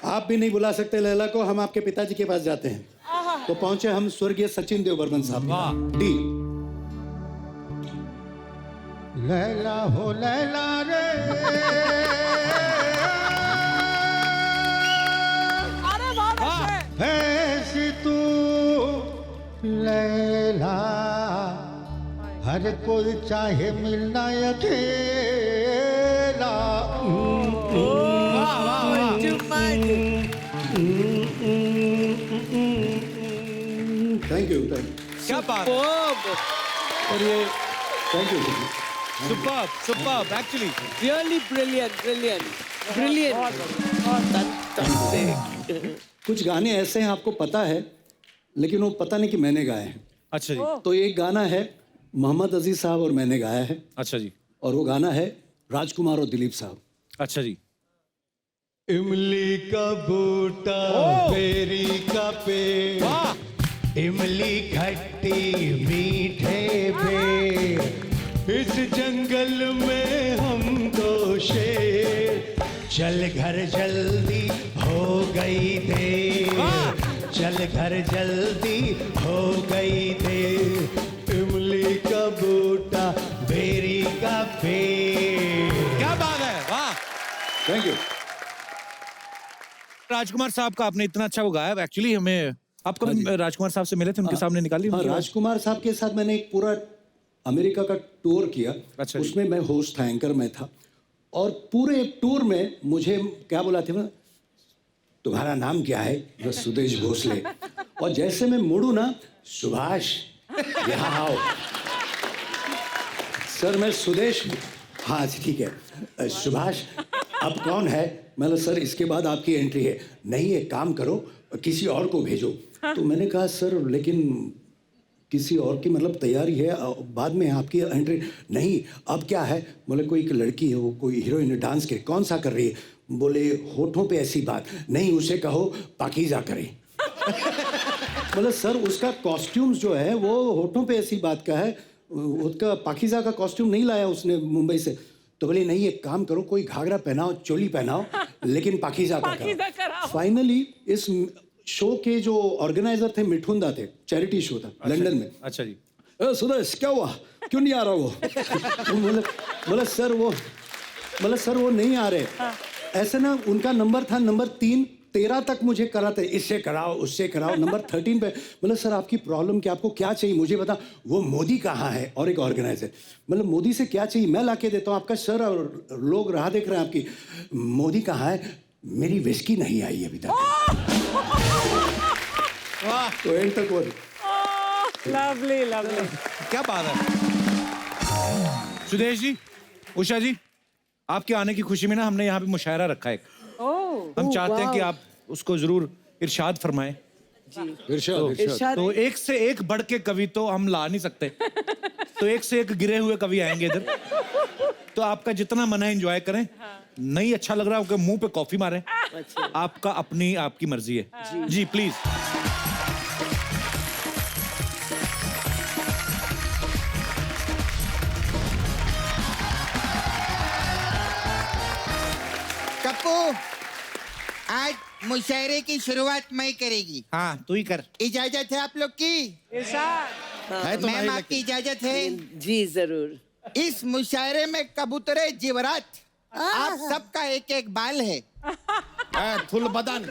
आप भी नहीं बुला सकते लैला को, हम आपके पिताजी के पास जाते हैं। तो पहुंचे हम स्वर्गीय सचिन देव बर्मन साहब। वाह। डी। लैला हो लैला रे अरे बहुत अच्छे। ऐसी तू लैला हर कोई चाहे मिलना अकेला। Thank you. क्या बात। और ये thank you. Superb actually. Really brilliant. Fantastic. कुछ गाने ऐसे हैं आपको पता है, लेकिन वो पता नहीं कि मैंने गाए हैं। अच्छा जी। तो एक गाना है मोहम्मद अजीज साहब और मैंने गाया है, अच्छा जी। और वो गाना है राजकुमार और दिलीप साहब। अच्छा जी। इमली का बूटा बेरी का पेड़, इमली खट्टी मीठे पेड़, इस जंगल में हम दो शेर, चल घर जल्दी हो गई देर, चल घर जल्दी हो गई देर, इमली का बूटा बेरी का पेड़। क्या बात है। वाह। Thank you. राजकुमार साहब का आपने इतना अच्छा वो गाया। एक्चुअली हमें आप कभी राजकुमार साहब से मिले थे, उनके सामने निकाली? हाँ, राजकुमार साहब के साथ मैंने एक पूरा अमेरिका का टूर किया। अच्छा। उसमें मैं होस्ट था, एंकर में था, और पूरे टूर में मुझे क्या बोला थे ना, तुम्हारा नाम क्या है? बस सुदेश भोसले। और जैसे मैं मुड़ू ना, सुभाष यहाँ आओ। सर मैं सुदेश। हाँ ठीक है। सुभाष अब कौन है? मैंने सर इसके बाद आपकी एंट्री है। नहीं एक काम करो, किसी और को भेजो। तो मैंने कहा सर लेकिन किसी और की मतलब तैयारी है, बाद में आपकी एंट्री नहीं। अब क्या है, बोले कोई एक लड़की है, वो कोई हीरोइन डांस के, कौन सा कर रही है? बोले होठों पे ऐसी बात नहीं, उसे कहो पाकीज़ा करे। मतलब सर उसका कॉस्ट्यूम्स जो है वो होठों पे ऐसी बात का है, उसका पाकीज़ा का कॉस्ट्यूम नहीं लाया उसने मुंबई से। तो बोले नहीं, एक काम करो, कोई घाघरा पहनाओ, चोली पहनाओ, लेकिन पाकीज़ा का कराओ। फाइनली इस शो के जो ऑर्गेनाइजर थे मिठुंदा थे, चैरिटी शो था लंदन में। अच्छा जी। सुरेश क्या हुआ, क्यों नहीं आ रहा वो? बोला सर वो नहीं आ रहे। ऐसे ना उनका नंबर था नंबर 3, 13 तक मुझे कराते, इससे कराओ उससे कराओ, नंबर 13 पे। मतलब सर आपकी प्रॉब्लम क्या, आपको क्या चाहिए मुझे बता। वो मोदी कहाँ है? और एक ऑर्गेनाइजर, मतलब मोदी से क्या चाहिए, मैं ला के देता हूँ आपका सर, और लोग राह देख रहे हैं आपकी। मोदी कहाँ है? मेरी विस्की नहीं आई अभी तक। तो एंड तक वो लवली लवली। क्या बात है सुदेश जी, उषा जी, आपके आने की खुशी में ना हमने यहाँ पे मुशायरा रखा है। हम चाहते हैं कि आप उसको जरूर इरशाद फरमाएं। इरशाद। तो एक से एक बढ़ के कवि तो हम ला नहीं सकते, तो एक से एक गिरे हुए कवि आएंगे इधर। तो आपका जितना मन है एंजॉय करें। नहीं अच्छा लग रहा है मुंह पे कॉफी मारें। आपका आपकी मर्जी है जी प्लीज। कप्पू, आज मुशायरे की शुरुआत मैं करेगी। हाँ तू ही कर। इजाजत है आप लोग की? हाँ, तो मैम आपकी इजाजत है? जी जरूर। इस मुशायरे में कबूतरे जिवरात, आप सबका एक एक बाल है। थुल बदन,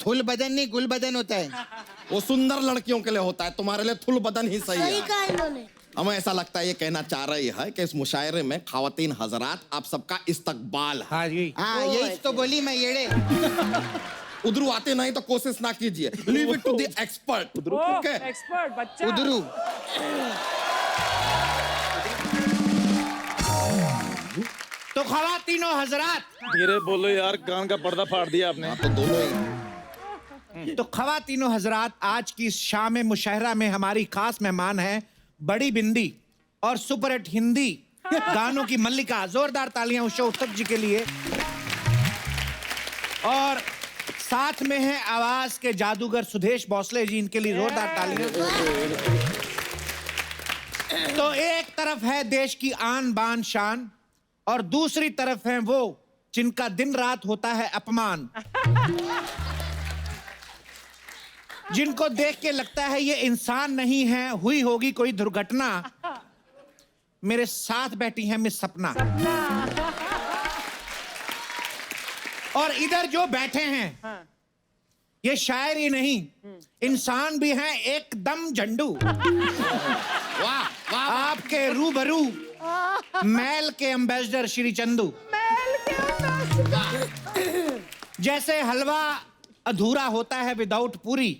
थुल बदन नहीं गुल बदन होता है। वो सुंदर लड़कियों के लिए होता है, तुम्हारे लिए थुल बदन ही सही है। कहा इन्होंने। हमें ऐसा लगता है ये कहना चाह रही है कि इस मुशायरे में खवातीन हजरात आप सबका इस्तकबाल है। हाँ जी। हाँ यही तो बोली मैं येड़े। उधरू आते नहीं तो कोशिश ना कीजिए, leave it to the expert. Expert बच्चा। उधरू तो खवातीनों हजरात, धीरे बोलो यार, कान का पर्दा फाड़ दिया आपने। तो दोनों ही। तो खवातीनों हजरात, आज की इस शाम मुशायरा में हमारी खास मेहमान है बड़ी बिंदी और सुपरहिट हिंदी गानों की मल्लिका। जोरदार तालियां उषा उत्तप जी के लिए। और साथ में है आवाज के जादूगर सुदेश भोसले जी, इनके लिए जोरदार तालियां। तो एक तरफ है देश की आन बान शान, और दूसरी तरफ है वो जिनका दिन रात होता है अपमान, जिनको देख के लगता है ये इंसान नहीं है, हुई होगी कोई दुर्घटना। मेरे साथ बैठी है मिस सपना। और इधर जो बैठे हैं ये शायर ही नहीं, इंसान भी हैं एकदम झंडू। वाह आपके रूबरू मैल के एम्बेसडर श्री चंदू। जैसे हलवा अधूरा होता है विदाउट पूरी,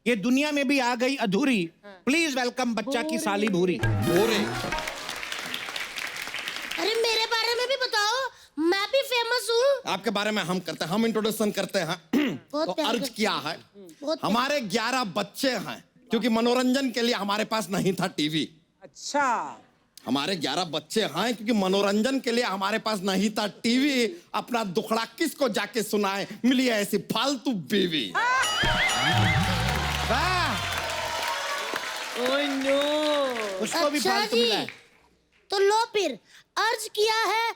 ये दुनिया में भी आ गई अधूरी। प्लीज वेलकम बच्चा की साली भूरी। भूरे। अरे मेरे बारे में भी बताओ, मैं भी फेमस हूँ। आपके बारे में हम करते हैं, हम इंट्रोडक्शन करते हैं। तो अर्ज किया है, हमारे 11 बच्चे हैं, क्योंकि मनोरंजन के लिए हमारे पास नहीं था टीवी। अच्छा, हमारे 11 बच्चे हैं क्योंकि मनोरंजन के लिए हमारे पास नहीं था टीवी। अपना दुखड़ा किसको जाके सुनाए, मिली ऐसी फालतू बीवी। उसको भी अच्छा फालतू मिला है। तो लो फिर अर्ज किया है,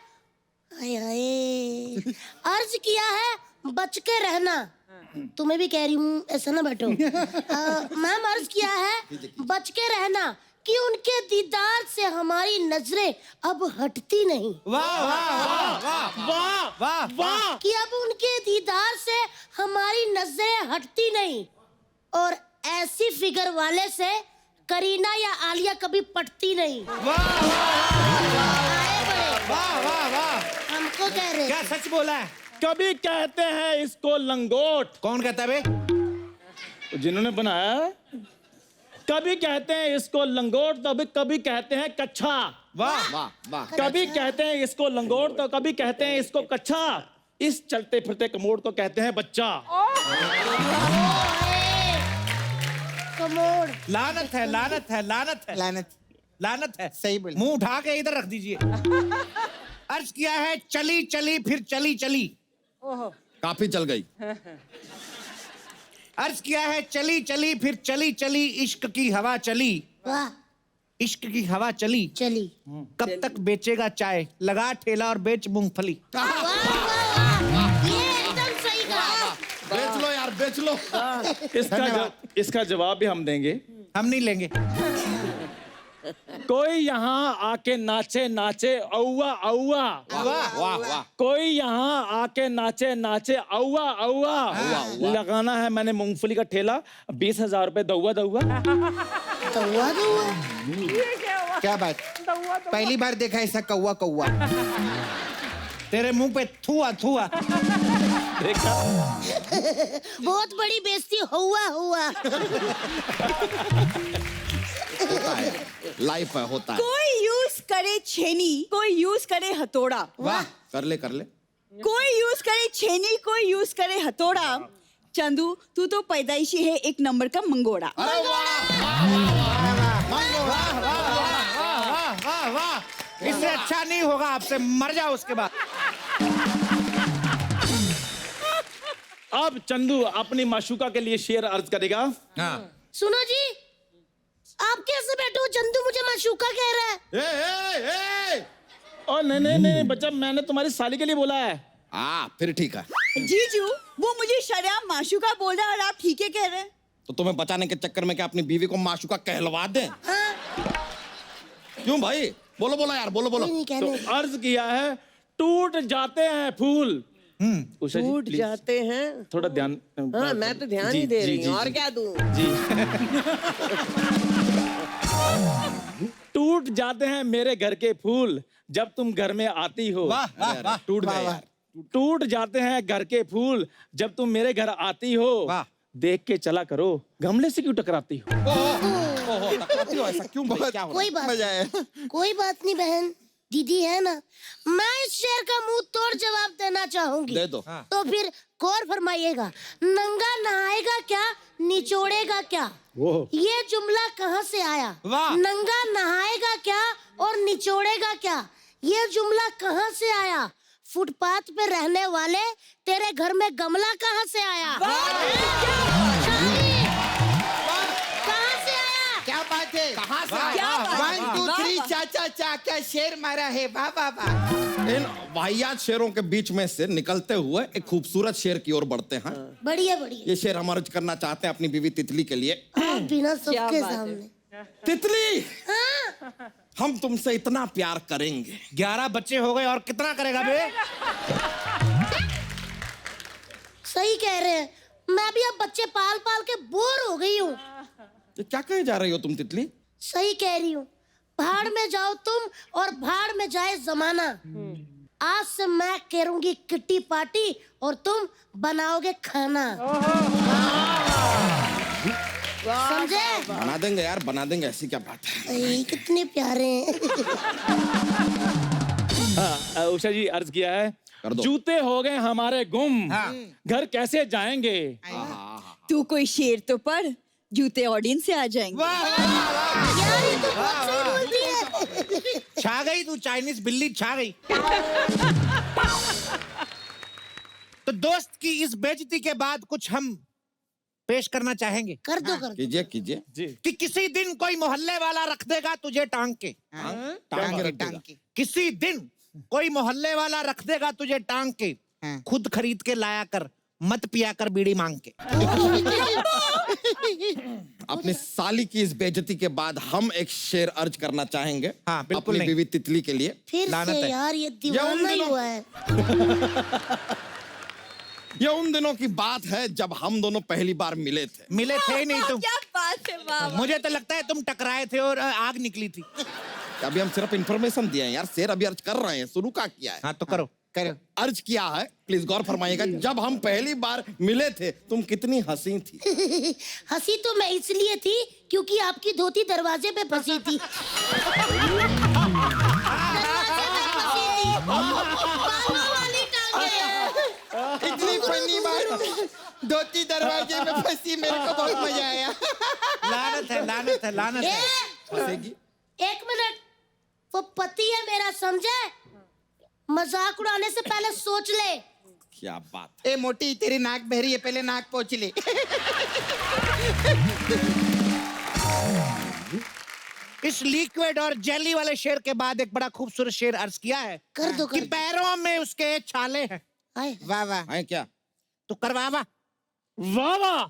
हाय हाय, अर्ज किया है बच के रहना। तुम्हें भी कह रही हूँ, ऐसा ना बैठो। मैम अर्ज किया है बच के रहना कि उनके दीदार से हमारी नजरें अब हटती नहीं। वाह वाह वाह वाह वाह वाह वाह। कि अब उनके दीदार से हमारी नजरें हटती नहीं, और ऐसी फिगर वाले से करीना या आलिया कभी पटती नहीं। वाह वाह वाह वाह। हमको कह रहे क्या सच बोला है? कभी कहते हैं इसको लंगोट, कौन कहता है बे? जिन्होंने बनाया है। कभी कहते हैं इसको लंगोट, तो कभी कहते हैं कच्छा। वाह वाह वाह। कभी कहते हैं इसको लंगोट, तो कभी कहते हैं इसको कच्छा। इस चलते फिरते कमोड को कहते हैं बच्चा। मोड़। लानत है, लानत है, लानत है, लानत। लानत है। सही बोले। मुंह उठा के इधर रख दीजिए। अर्ज किया है चली चली फिर चली चली। ओहो काफी चल गई। अर्ज किया है चली चली फिर चली चली इश्क की हवा चली। वाह इश्क की हवा चली। चली। कब तक बेचेगा चाय, लगा ठेला और बेच मूंगफली। वाह वाह वाह, ये एकदम सही कहा। बेच लो यार, बेच लो। इसका जवाब भी हम देंगे। हम नहीं लेंगे। कोई यहाँ आके नाचे नाचे औवा औवा। वाह वाह। कोई यहाँ आके नाचे नाचे औवा औवा। लगाना है मैंने मूंगफली का ठेला, 20,000 रुपए दौवा दौवा। कौवा कौवा। ये क्या हुआ? क्या बात, दौआ दौआ। पहली बार देखा ऐसा कौवा कौवा। तेरे मुंह पे थुआ थुआ। देखा बहुत बड़ी बेइज्जती हुआ हुआ। होता है, लाइफ है, होता है। कोई यूज करे छेनी, कोई यूज करे हथौड़ा। वाह, कर ले कर ले। कोई यूज करे छेनी, कोई यूज करे हथौड़ा। चंदू तू तो पैदाइशी है एक नंबर का मंगोड़ा। अरे वाह वाह वाह, इससे अच्छा नहीं होगा, आपसे मर जाओ उसके बाद। अब चंदू अपनी माशूका के लिए शेर अर्ज करेगा। हाँ। सुनो जी, आप कैसे बैठे हो? चंदू मुझे माशूका कह रहा है। और नहीं बच्चा, मैंने तुम्हारी साली के लिए बोला है। फिर ठीक है। जीजू वो मुझे शर्म माशूका बोल रहा है और आप ठीक है कह रहे हैं। तो तुम्हें बचाने के चक्कर में क्या अपनी बीवी को माशूका कहलवा दें? हाँ। क्यों भाई? बोलो बोलो यार, बोलो बोलो। नहीं कहने। तो अर्ज किया है टूट जाते हैं फूल। उषा जी, टूट please, जाते हैं। थोड़ा ध्यान। हाँ, मैं तो ध्यान ही दे रही हूँ, और क्या दूं? टूट जाते हैं मेरे घर के फूल जब तुम घर में आती हो। वाह वाह वाह। टूट गए यार। टूट जाते हैं घर के फूल जब तुम मेरे घर आती हो। वाह। देख के चला करो, गमले से क्यों टकराती हो? ओहो, टकराती हो ऐसा क्यों भाई? क्या हो रहा कोई बात नहीं, कोई बात नहीं बहन, दीदी है ना। मैं इस शेर का मुंह तोड़ जवाब देना चाहूंगी। दे दो। तो फिर गौर फरमाइएगा। नंगा नहाएगा क्या, निचोड़ेगा क्या? ये जुमला कहाँ से आया? वाह। नंगा नहाएगा क्या और निचोड़ेगा क्या, ये जुमला कहाँ से आया? फुटपाथ पे रहने वाले, तेरे घर में गमला कहाँ से आया? कहाँ से आया? क्या बात है? कहाँ से? क्या बात है? 1 2 3 चाचा चा, क्या शेर मारा है। वाह वाह वाह। इन वाहियात शेरों के बीच में से निकलते हुए एक खूबसूरत शेर की ओर बढ़ते हैं। बढ़िया बढ़िया। ये शेर हम अर्ज करना चाहते हैं अपनी बीवी तितली के लिए। आप बिना सबके सामने। तितली, हाँ? हम तुमसे इतना प्यार करेंगे। 11 बच्चे हो गए और कितना करेगा बे? सही कह रहे हैं, मैं भी अब बच्चे पाल पाल के बोर हो गई हूँ। तो क्या कहे जा रही हो तुम तितली? सही कह रही हूँ। भाड़ में जाओ तुम और भाड़ में जाए जमाना। आज से मैं करूंगी किट्टी पार्टी और तुम बनाओगे खाना। समझे? बना देंगे यार, बना देंगे, ऐसी क्या बात है। अरे, कितने प्यारे हैं। उषा जी अर्ज किया है। कर दो। जूते हो गए हमारे गुम, घर कैसे जाएंगे? तू कोई शेर तो पढ़, जूते ऑडियंस से आ जाएंगे। यार ये तो बहुत सही बोलती है। छा गई तू, चाइनीज बिल्ली छा गई। तो दोस्त की इस बेइज्जती के बाद कुछ हम पेश करना चाहेंगे। कर दो कर दो। कीजिए कीजिए। कि किसी दिन कोई मोहल्ले वाला रख देगा तुझे टांग के। टांग के रख देगा। किसी दिन कोई मोहल्ले वाला रख देगा तुझे टांग के, खुद खरीद के लाया कर, मत पिया कर बीड़ी मांग के। अपनी साली की इस बेइज्जती के बाद हम एक शेर अर्ज करना चाहेंगे। हाँ, बिल्कुल अपनी नहीं। बीवी तितली के लिए। फिर लानत से है। यार ये दीवाना ही हुआ है। ये उन दिनों की बात है जब हम दोनों पहली बार मिले थे। मिले थे ही नहीं तुम। क्या बात है, वाह। मुझे तो लगता है तुम टकराए थे और आग निकली थी। अभी हम सिर्फ इंफॉर्मेशन दिए हैं यार, शेर अभी अर्ज कर रहे हैं, शुरू का किया है। हाँ तो करो। करो। अर्ज किया है, प्लीज गौर फरमाइएगा। जब हम पहली बार मिले थे तुम कितनी हंसी थी। हंसी तो मैं इसलिए थी क्योंकि आपकी धोती दरवाजे पे फंसी थी। दरवाजे पे फंसी थी। बालों वाली टांगे। इतनी फनी बात, धोती दरवाजे में फंसी, मेरे को बहुत मजा आया। लानत है, लानत है। एक मिनट, वो पति है मेरा, समझे? मजाक उड़ाने से पहले सोच ले। क्या बात। ए मोटी, तेरी नाक बहरी है, पहले नाक पोंछ ले। इस लिक्विड और जेली वाले शेर के बाद एक बड़ा खूबसूरत शेर अर्ज किया है कर दो, कि पैरों में उसके छाले हैं। वाह वाह। है क्या? तो करवा वाह वाह।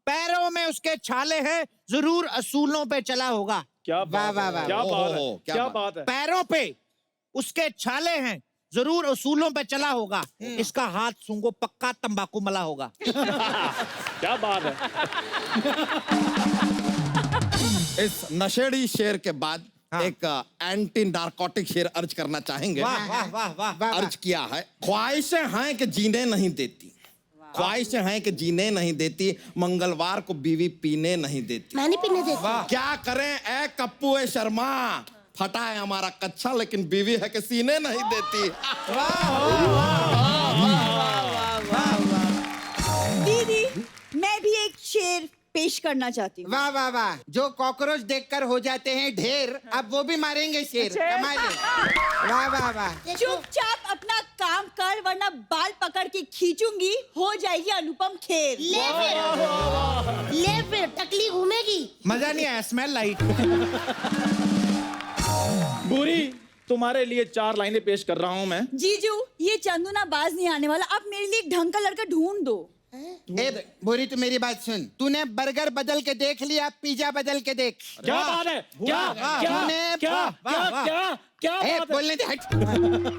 पैरों में उसके छाले हैं, जरूर असूलों पे चला होगा। क्या वाह वाह वाह। क्या बात है, क्या बात है। पैरों पे उसके छाले हैं, जरूर असूलों पे चला होगा। इसका हाथ सूंघो, पक्का तंबाकू मला होगा। क्या बात है। इस नशेड़ी शेर के बाद एक एंटी नारकोटिक शेर अर्ज करना चाहेंगे। वाह वाह वाह वाह। अर्ज किया है, ख्वाहिशें हैं कि जीने नहीं देती, ख्वाहिशें हैं कि जीने नहीं देती, मंगलवार को बीवी पीने नहीं देती। मैं नहीं पीने देती। क्या करें ए कप्पू ए शर्मा, फटा है हमारा कच्चा लेकिन बीवी है कि सीने नहीं देती। दीदी, मैं भी एक शेर पेश करना चाहती हूँ। वाह वाह वाह। जो कॉकरोच देखकर हो जाते हैं ढेर, अब वो भी मारेंगे शेर। कमाल है। वाह वाह वाह। चुपचाप अपना काम कर, वरना बाल पकड़ के खींचूंगी, हो जाएगी अनुपम खेर। ले फिर टकली घूमेगी। मजा नहीं आया, स्मेल लाइट। बुरी, तुम्हारे लिए 4 लाइनें पेश कर रहा हूँ मैं। जीजू, ये चंदू ना बाज नहीं आने वाला, आप मेरे लिए एक ढंग का लड़का ढूंढ दो। ए बोरी, तू मेरी बात सुन। तूने बर्गर बदल के देख लिया, पिज्जा बदल के देख। क्या बात है, क्या क्या क्या क्या क्या ए, बात है। बोलने दे, हट।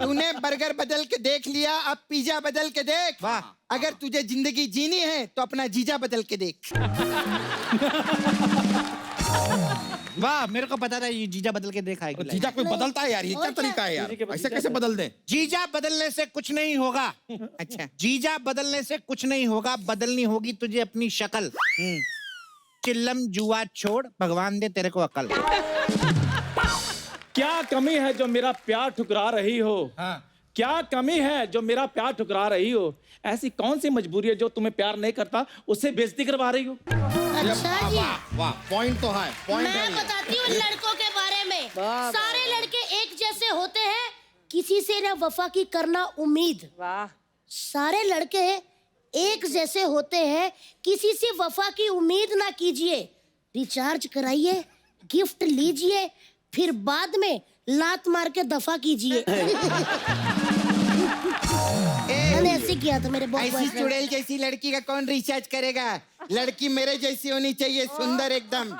तूने बर्गर बदल के देख लिया, अब पिज्जा बदल के देख। अगर तुझे जिंदगी जीनी है तो अपना जीजा बदल के देख। वाह, मेरे को पता था ये जीजा बदल के देखाएगी। जीजा कोई बदलता है यार, ये क्या तरीका है यार, ऐसे कैसे बदल दे? जीजा बदलने से कुछ नहीं होगा। अच्छा, जीजा बदलने से कुछ नहीं होगा, बदलनी होगी तुझे अपनी शक्ल। चिल्लम जुआ छोड़, भगवान दे तेरे को अकल। क्या कमी है जो मेरा प्यार ठुकरा रही हो? क्या कमी है जो मेरा प्यार ठुकरा रही हो? ऐसी कौन सी मजबूरी है जो तुम्हें प्यार नहीं करता उससे बेइज्जती करवा रही हो? अच्छा जी, वाह, पॉइंट तो है, पॉइंट मैं है। बताती हूँ लड़कों के बारे में। सारे लड़के एक जैसे होते हैं, किसी से न वफा की करना उम्मीद। सारे लड़के एक जैसे होते हैं, किसी से वफा की उम्मीद ना कीजिए। रिचार्ज कराइए, गिफ्ट लीजिए, फिर बाद में लात मार के दफा कीजिए। मैंने ऐसे किया था मेरे ऐसी चुड़ैल जैसी लड़की का कौन रिचार्ज करेगा? लड़की मेरे जैसी होनी चाहिए, सुंदर एकदम।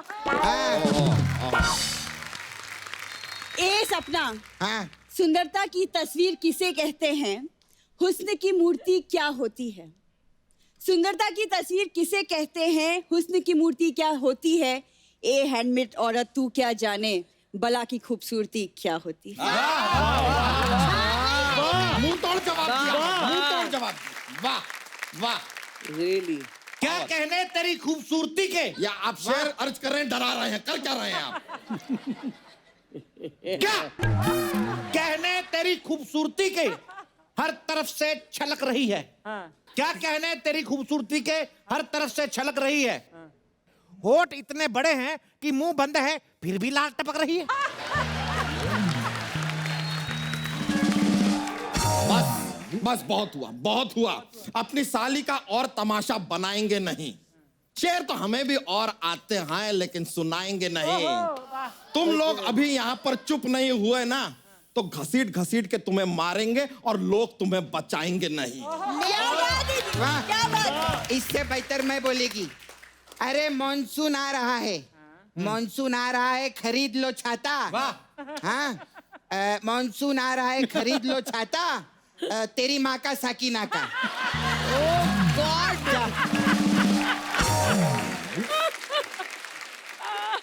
ए सपना, हाँ। सुंदरता की तस्वीर किसे कहते हैं? हुस्न की मूर्ति क्या होती है? सुंदरता की तस्वीर किसे कहते हैं? हुस्न की मूर्ति क्या होती है? ए हैंडमेड औरत, तू क्या जाने बला की खूबसूरती क्या होती है? मुंह तोड़ जवाब दिया, मुंह तोड़ जवाब दिया। वाह वाह। रियली क्या कहने तेरी खूबसूरती के? या आप शेर अर्ज कर रहे हैं, डरा रहे हैं, कर क्या रहे हैं आप? क्या कहने तेरी खूबसूरती के हर तरफ से छलक रही है? क्या कहने तेरी खूबसूरती के हर तरफ से छलक रही है? होठ इतने बड़े हैं कि मुंह बंद है फिर भी लाल टपक रही है। बस बहुत हुआ, बहुत हुआ। अपनी साली का और तमाशा बनाएंगे नहीं। शेर तो हमें भी और आते हैं लेकिन सुनाएंगे नहीं। तुम लोग अभी यहाँ पर चुप नहीं हुए ना, तो घसीट घसीट के तुम्हें मारेंगे और लोग तुम्हें बचाएंगे नहीं। क्या बात? इससे बेहतर मैं बोलेगी, अरे मॉनसून आ रहा है, मॉनसून आ रहा है, खरीद लो छाता। हाँ, मॉनसून आ रहा है, खरीद लो छाता। तेरी माँ का साकीना का।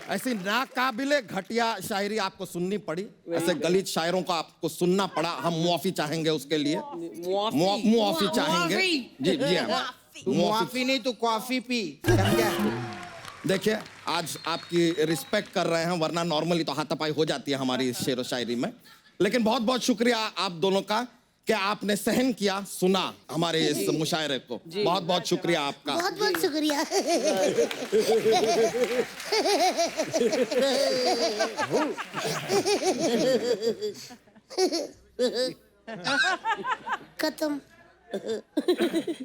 ऐसी नाकाबिले घटिया शायरी आपको सुननी पड़ी, ऐसे गलीज शायरों का आपको सुनना पड़ा। हम मुआफी चाहेंगे उसके लिए, मुआफी चाहेंगे। जी जी हाँ। मुआफी नहीं तो कॉफी पी, समझा? देखिए, आज आपकी रिस्पेक्ट कर रहे हैं, वरना नॉर्मली तो हाथापाई हो जाती है हमारी शेर व शायरी में। लेकिन बहुत बहुत शुक्रिया आप दोनों का कि आपने सहन किया, सुना हमारे इस मुशायरे को। बहुत बहुत शुक्रिया आपका। बहुत बहुत शुक्रिया। खत्म।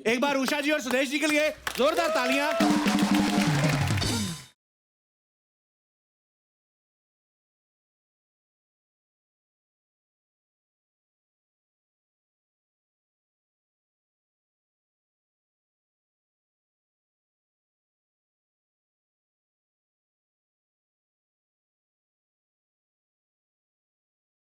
एक बार उषा जी और सुदेश जी के लिए जोरदार तालियां।